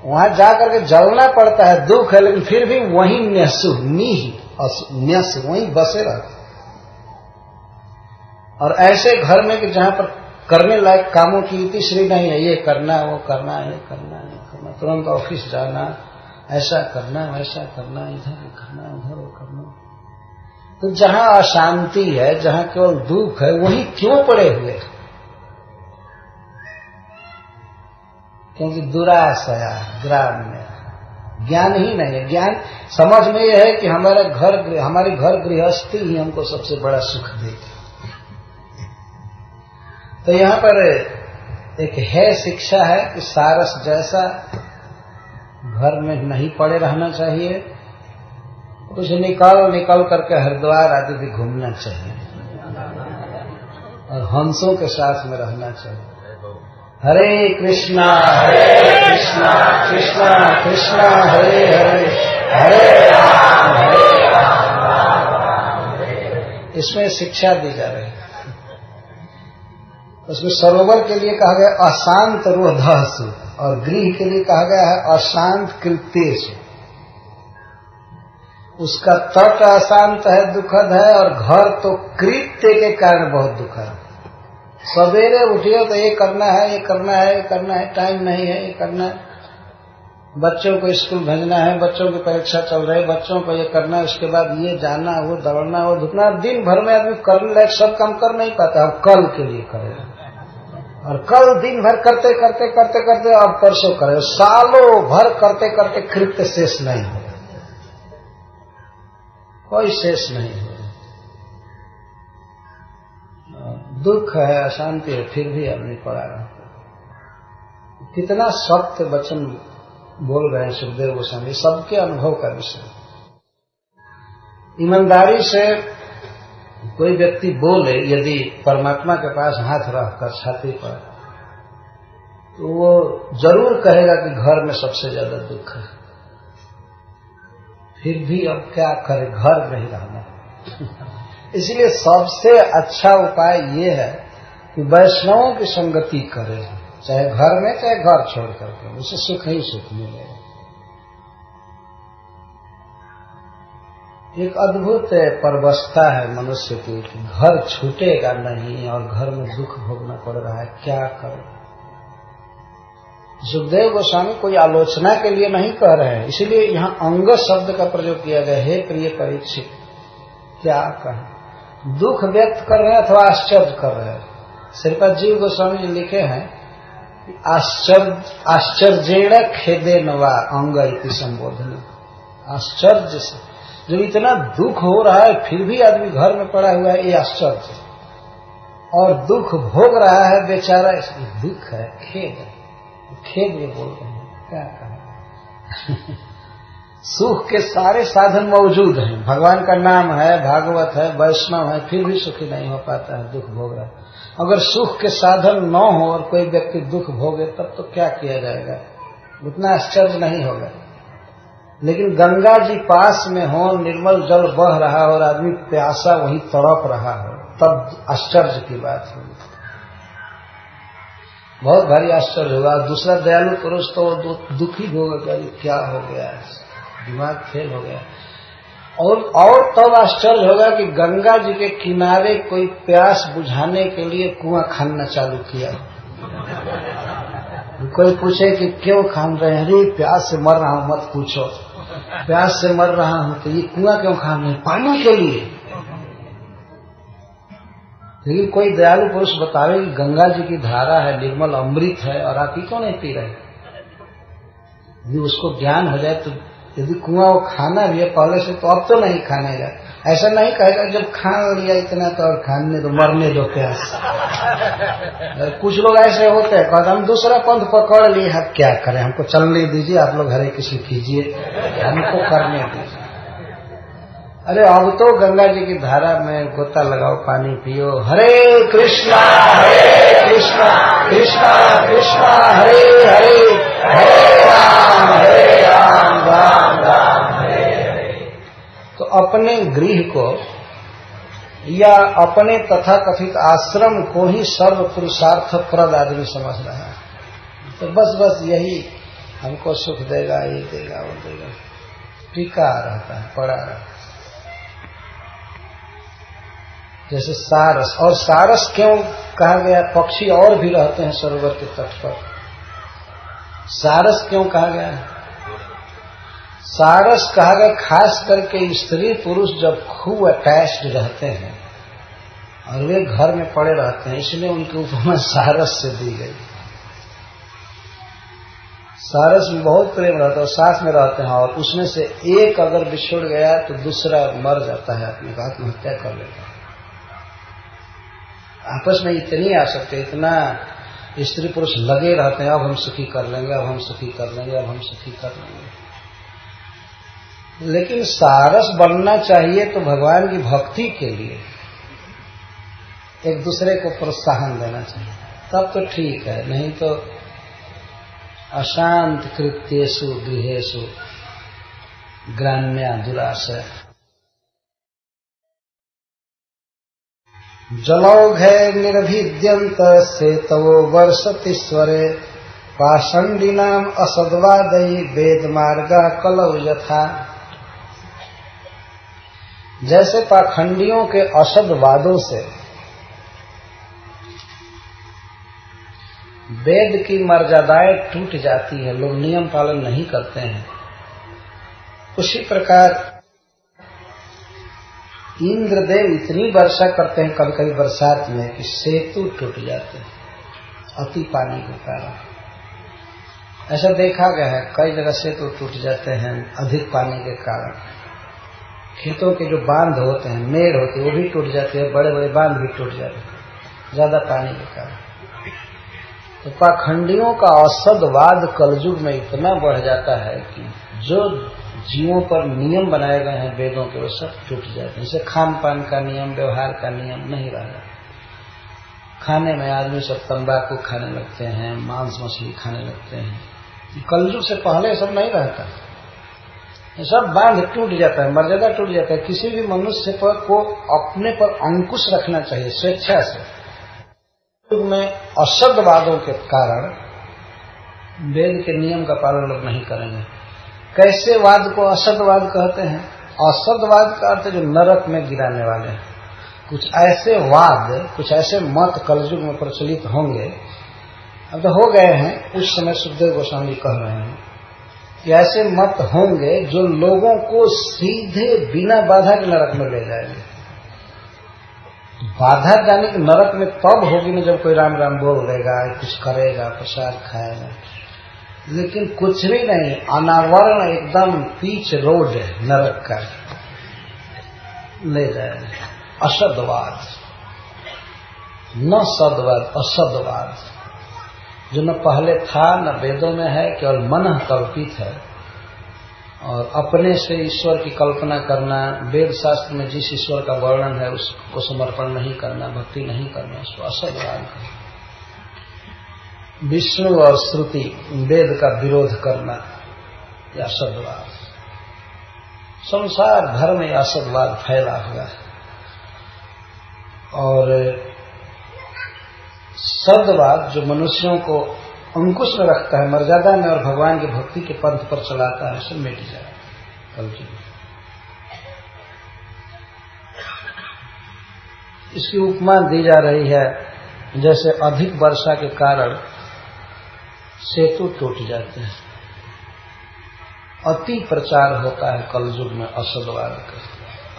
वहां जाकर के जलना पड़ता है, दुख है, लेकिन फिर भी वहीं न्यसु न्यस वहीं बसे रहते। और ऐसे घर में कि जहां पर करने लायक कामों की इतिश्री नहीं है, ये करना, वो करना, ये करना, ये करना, तुरंत ऑफिस जाना, ऐसा करना, वैसा करना, इधर करना, उधर वो करना। तो जहां अशांति है, जहां केवल दुख है, वहीं क्यों पड़े हुए? क्योंकि दुराशया ग्राम में ज्ञान ही नहीं है। ज्ञान समझ में यह है कि हमारी घर गृहस्थी ही हमको सबसे बड़ा सुख देगी। तो यहाँ पर एक है शिक्षा है कि सारस जैसा घर में नहीं पड़े रहना चाहिए, कुछ निकल करके हरिद्वार आदि भी घूमना चाहिए, और हंसों के साथ में रहना चाहिए। हरे कृष्णा कृष्णा कृष्णा हरे हरे, हरे राम इसमें शिक्षा दी जा रही है। उसमें सरोवर के लिए कहा गया अशांत रोधसु, और गृह के लिए कहा गया है अशांत कृत्येषु। उसका तट अशांत है, दुखद है, और घर तो कृत्य के कारण बहुत दुखद है। सवेरे उठिए तो ये करना है, ये करना है, ये करना है, टाइम नहीं है, ये करना है, बच्चों को स्कूल भेजना है, बच्चों की परीक्षा चल रही है, बच्चों को ये करना है, उसके बाद ये जाना, वो दौड़ना, वो धुपना। दिन भर में आदमी करने लायक सब काम कर नहीं पाता, अब कल के लिए करेगा, और कल दिन भर करते करते करते करते अब परसों करे, सालों भर करते करते कृत्य शेष नहीं हो, कोई शेष नहीं हो। दुख है, अशांति है, फिर भी आदमी पड़ा रहता। कितना सत्य वचन बोल रहे हैं सुखदेव गोस्वामी, सबके अनुभव का विषय। ईमानदारी से कोई व्यक्ति बोले, यदि परमात्मा के पास हाथ रखकर छाती पर, तो वो जरूर कहेगा कि घर में सबसे ज्यादा दुख है। फिर भी अब क्या करे, घर नहीं रहना। इसलिए सबसे अच्छा उपाय ये है कि वैष्णवों की संगति करे, चाहे घर में चाहे घर छोड़ करके, उसे सुख ही सुख मिलेगा। एक अद्भुत परवस्था है मनुष्य की, घर छूटेगा नहीं और घर में दुख भोगना पड़ रहा है, क्या करे। सुखदेव गोस्वामी कोई आलोचना के लिए नहीं कह रहे हैं, इसलिए यहाँ अंग शब्द का प्रयोग किया गया। हे प्रिय परीक्षित, क्या कहें, दुख व्यक्त कर रहे हैं अथवा आश्चर्य कर रहे हैं। श्रीपाद जीव गोस्वामी जी लिखे हैं, आश्चर्येण खेदेन वा अंग इति संबोधन। आश्चर्य से, जब इतना दुख हो रहा है फिर भी आदमी घर में पड़ा हुआ है, ये आश्चर्य। और दुख भोग रहा है बेचारा, इसलिए दुख है, खेद है, खेद में बोल रहे हैं, क्या कहें। सुख के सारे साधन मौजूद हैं, भगवान का नाम है, भागवत है, वैष्णव है, फिर भी सुखी नहीं हो पाता है, दुख भोग रहा है। अगर सुख के साधन न हो और कोई व्यक्ति दुख भोगे तब तो क्या किया जाएगा, उतना आश्चर्य नहीं होगा। लेकिन गंगा जी पास में हो, निर्मल जल बह रहा हो और आदमी प्यासा वहीं तड़प रहा हो, तब आश्चर्य की बात होगी, बहुत भारी आश्चर्य होगा। दूसरा दयालु पुरुष तो दुखी होगा, क्या हो गया, दिमाग फेल हो गया। और तब आश्चर्य होगा कि गंगा जी के किनारे कोई प्यास बुझाने के लिए कुआं खनना चालू किया। कोई पूछे कि क्यों खान रहे हैं, अरे प्यास से मर रहा हूं, मत पूछो, प्यास से मर रहा हूं। तो ये कुआं क्यों खान रहे हैं, पानी के लिए। लेकिन कोई दयालु पुरुष बतावे कि गंगा जी की धारा है, निर्मल अमृत है, और आप ही क्यों नहीं पी रहे। यदि उसको ज्ञान हो जाए तो यदि कुआं वो खाना भी है पहले से, तो अब तो नहीं खानेगा। ऐसा नहीं कहेगा जब खान लिया इतना तो और खाने दो, मरने दो प्यास। कुछ लोग ऐसे होते हैं, कहते हम दूसरा पंथ पकड़ लिए, हम क्या करें, हमको चलने दीजिए, आप लोग हरे किसी कीजिए, हमको करने दीजिए। अरे अब तो गंगा जी की धारा में गोता लगाओ, पानी पियो, हरे कृष्णा कृष्णा कृष्णा हरे हरे, हरे राम राम राम हरे हरे। तो अपने गृह को या अपने तथाकथित आश्रम को ही सर्व पुरुषार्थ प्रद आदमी समझ रहा है। तो बस यही हमको सुख देगा, ये देगा, वो देगा, टिका रहता है, पड़ा रहता है। जैसे सारस, और सारस क्यों कहा गया, पक्षी और भी रहते हैं सरोवर के तट पर, सारस क्यों कहा गया, सारस कहा गया खास करके स्त्री पुरुष जब खूब अटैच्ड रहते हैं और वे घर में पड़े रहते हैं, इसलिए उनकी उपमा सारस से दी गई। सारस में बहुत प्रेम रहता है, साथ में रहते हैं, और उसमें से एक अगर बिछुड़ गया तो दूसरा मर जाता है, अपने आत्महत्या कर लेता है। आपस में इतनी आसक्ति, इतना स्त्री पुरुष लगे रहते हैं, अब हम सुखी कर लेंगे, अब हम सुखी कर लेंगे, अब हम सुखी कर लेंगे। लेकिन सारस बनना चाहिए तो भगवान की भक्ति के लिए एक दूसरे को प्रोत्साहन देना चाहिए, तब तो ठीक है, नहीं तो अशांत कृत्येषु गृहेषु ग्राम्या दुराशय। जलौघे निर्भिद्यन्त सेतवो वर्षतीश्वरे, पाषण्डिनाम असद्वादयी वेद मार्गा कलौ यथा। जैसे पाखंडियों के असदवादों से वेद की मर्यादाएं टूट जाती है, लोग नियम पालन नहीं करते हैं, उसी प्रकार इंद्रदेव इतनी वर्षा करते हैं कभी कभी बरसात में कि सेतु टूट जाते हैं अति पानी के कारण। ऐसा देखा गया है, कई जगह सेतु टूट जाते हैं अधिक पानी के कारण। खेतों के जो बांध होते हैं, मेड़ होते हैं, वो भी टूट जाते हैं, बड़े बड़े बांध भी टूट जाते हैं ज्यादा पानी के कारण। तो पाखंडियों का असदवाद कलयुग में इतना बढ़ जाता है कि जो जीवों पर नियम बनाए गए हैं वेदों के, वो सब टूट जाते हैं। जैसे खान पान का नियम, व्यवहार का नियम नहीं रहा। खाने में आदमी सब तंबाकू खाने लगते हैं, मांस मछली खाने लगते हैं। कलयुग से पहले सब नहीं रहता, ये सब बांध टूट जाता है, मर्यादा टूट जाता है। किसी भी मनुष्य पर को अपने पर अंकुश रखना चाहिए स्वेच्छा से। युग में असदवादों के कारण वेद के नियम का पालन लोग नहीं करेंगे। कैसे वाद को असदवाद कहते हैं? असदवाद का अर्थ जो नरक में गिराने वाले हैं। कुछ ऐसे वाद, कुछ ऐसे मत कलयुग में प्रचलित होंगे, अब तो हो गए हैं, उस समय सुखदेव गोस्वामी कह रहे हैं कि ऐसे मत होंगे जो लोगों को सीधे बिना बाधा के नरक में ले जाएंगे। बाधा जाने के नरक में तब होगी ना जब कोई राम राम बोल देगा, कुछ करेगा, प्रसाद खाएगा, लेकिन कुछ भी नहीं, अनावरण एकदम पीच रोड है नरक का, ले जाएगा। असदवाद, न सदवाद, असदवाद, जो न पहले था न वेदों में है, केवल मन कल्पित है। और अपने से ईश्वर की कल्पना करना, वेद शास्त्र में जिस ईश्वर का वर्णन है उसको समर्पण नहीं करना, भक्ति नहीं करना, उसको असदवाद है। विष्णु और श्रुति वेद का विरोध करना, यह असदवाद। संसार भर में असदवाद फैला हुआ है। और सदवाद जो मनुष्यों को अंकुश में रखता है, मर्यादा में और भगवान की भक्ति के पंथ पर चलाता है, सब मिट जाए कलयुग में। इसकी उपमा दी जा रही है जैसे अधिक वर्षा के कारण सेतु टूट जाते हैं। अति प्रचार होता है कलयुग में असदवाद का,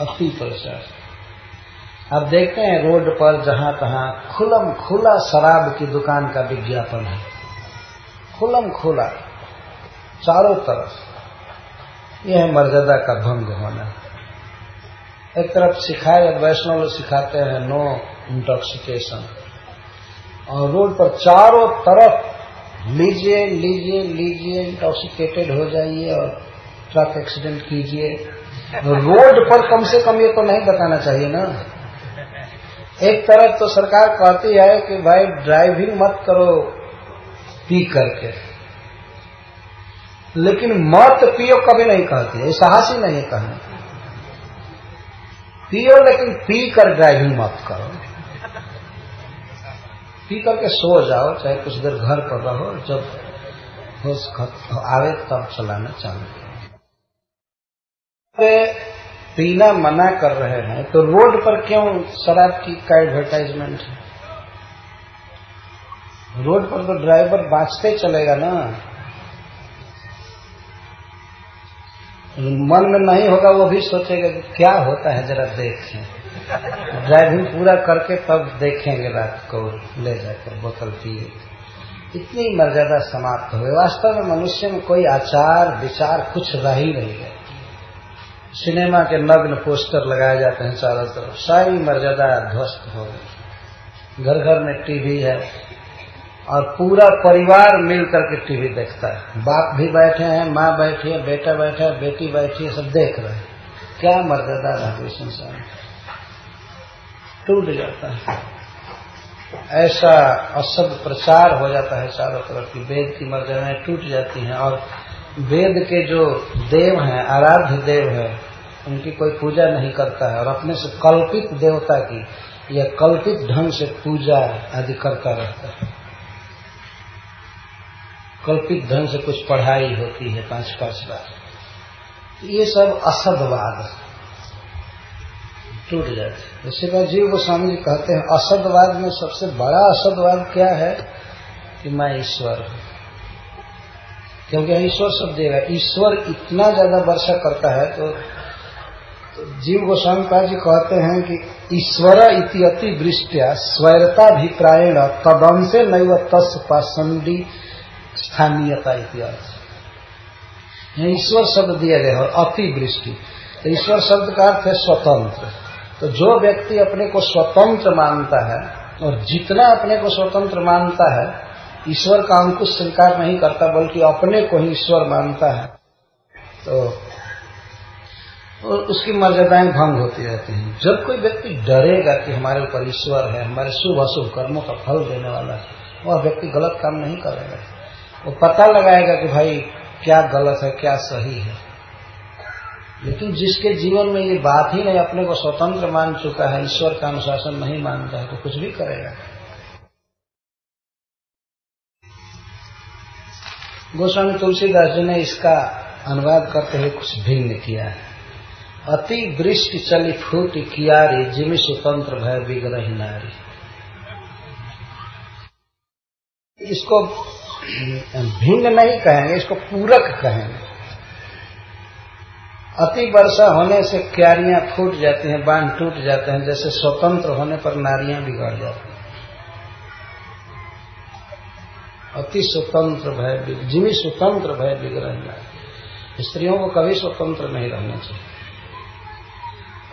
अति प्रचार। आप देखते हैं रोड पर जहां तहां खुलम खुला शराब की दुकान का विज्ञापन है, खुलम खुला चारों तरफ। यह है मर्यादा का भंग होना। एक तरफ सिखाए, वैष्णव लोग सिखाते हैं नो इंटॉक्सिकेशन, और रोड पर चारों तरफ लीजिए लीजिए लीजिए, इंटॉक्सिकेटेड हो जाइए और ट्रक एक्सीडेंट कीजिए। रोड पर कम से कम ये तो नहीं बताना चाहिए ना। एक तरफ तो सरकार कहती है कि भाई ड्राइविंग मत करो पी करके, लेकिन मत पियो कभी नहीं कहती है, साहस ही नहीं कहना। पियो लेकिन पी कर ड्राइविंग मत करो। पी करके सो जाओ, चाहे कुछ देर घर पर रहो, जब होश आवे तब चलाना चालू करो। पीना मना कर रहे हैं तो रोड पर क्यों शराब की का एडवर्टाइजमेंट है? रोड पर तो ड्राइवर बाँचते चलेगा ना, मन में नहीं होगा, वो भी सोचेगा कि क्या होता है जरा देखें। ड्राइविंग पूरा करके तब देखेंगे रात को ले जाकर बोतल पिए। इतनी मर्यादा समाप्त हो गई। वास्तव में मनुष्य में कोई आचार विचार कुछ रह ही नहीं है। सिनेमा के नग्न पोस्टर लगाए जाते हैं चारों तरफ, सारी मर्यादा ध्वस्त हो गई। घर घर में टीवी है और पूरा परिवार मिल करके टीवी देखता है। बाप भी बैठे हैं, माँ बैठी है, बेटा बैठा है, बेटी बैठी है, सब देख रहे हैं। क्या मर्यादा रह गई संसार में, टूट जाता है। ऐसा असद प्रचार हो जाता है चारों तरफ की, वेद की मर्यादाएं टूट जाती हैं। और वेद के जो देव हैं, आराध्य देव है, उनकी कोई पूजा नहीं करता है और अपने से कल्पित देवता की या कल्पित ढंग से पूजा आदि करता रहता है। कल्पित ढंग से कुछ पढ़ाई होती है 5-5 बार। ये सब असदवाद टूट जाते हैं। इसी पर जीव गोस्वामी जी कहते हैं असदवाद में सबसे बड़ा असदवाद क्या है कि मैं ईश्वर हूं। क्योंकि ईश्वर शब्द देगा, ईश्वर इतना ज्यादा वर्षा करता है तो जीव गोस्वामी पाद जी कहते हैं कि ईश्वर इति अति वृष्टिया स्वैरताभिप्रायण तदंसे नैव तस् पाषंडी स्थानीयता इतिहास। ईश्वर शब्द दिया गया और अति वृष्टि, तो ईश्वर शब्द का अर्थ है स्वतंत्र। तो जो व्यक्ति अपने को स्वतंत्र मानता है और जितना अपने को स्वतंत्र मानता है, ईश्वर का अंकुश स्वीकार नहीं करता बल्कि अपने को ही ईश्वर मानता है, तो और उसकी मर्यादाएं भंग होती रहती हैं। जब कोई व्यक्ति डरेगा कि हमारे ऊपर ईश्वर है, हमारे शुभ अशुभ कर्मों का फल देने वाला है, वह व्यक्ति गलत काम नहीं करेगा। वो पता लगाएगा कि भाई क्या गलत है क्या सही है। लेकिन जिसके जीवन में ये बात ही नहीं, अपने को स्वतंत्र मान चुका है, ईश्वर का अनुशासन नहीं मानता है, तो कुछ भी करेगा। गोस्वामी तुलसीदास जी ने इसका अनुवाद करते हुए कुछ भिन्न किया है। अति वृष्टि चली फूट कियारी, जिमि स्वतंत्र भय विग्रह नारी। इसको भिन्न नहीं कहेंगे, इसको पूरक कहेंगे। अति वर्षा होने से क्यारियां फूट जाती हैं, बांध टूट जाते हैं, जैसे स्वतंत्र होने पर नारियां बिगड़ जाती हैं। अति स्वतंत्र भय, जिमि स्वतंत्र भय विग्रह नारी। स्त्रियों को कभी स्वतंत्र नहीं रहना चाहिए,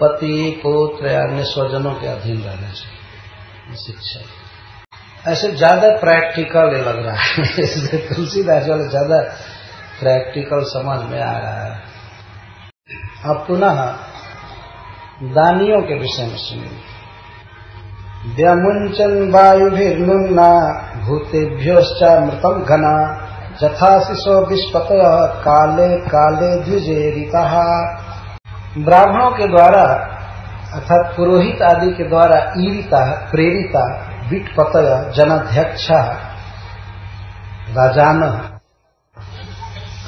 पति पुत्र या अन्य स्वजनों के अधीन रहना चाहिए। शिक्षा ऐसे ज्यादा प्रैक्टिकल लग रहा है तुलसीदास वाले ज्यादा प्रैक्टिकल समझ में आ रहा है। अब पुनः दानियों के विषय में सुनिए। व्यामुंचन वायुभिर्नुन्ना भूतेभ्योश्चामृतम घना, यथा शिशो विस्पतय काले काले द्विजेरितः। ब्राह्मणों के द्वारा अर्थात पुरोहित आदि के द्वारा ईरिता प्रेरिता विटपतय जनाध्यक्ष राजान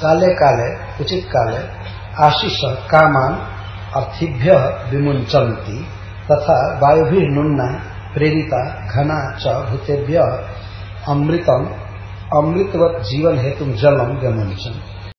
काले काले उचित काले आशीष कामान अर्थिभ्य विमुंचन्ति, तथा वायुभिर्नुन्ना प्रेरिता घना च भूतेभ्य अमृतम अमृतवत जीवन हेतु जलम व्यमुंचन्ति।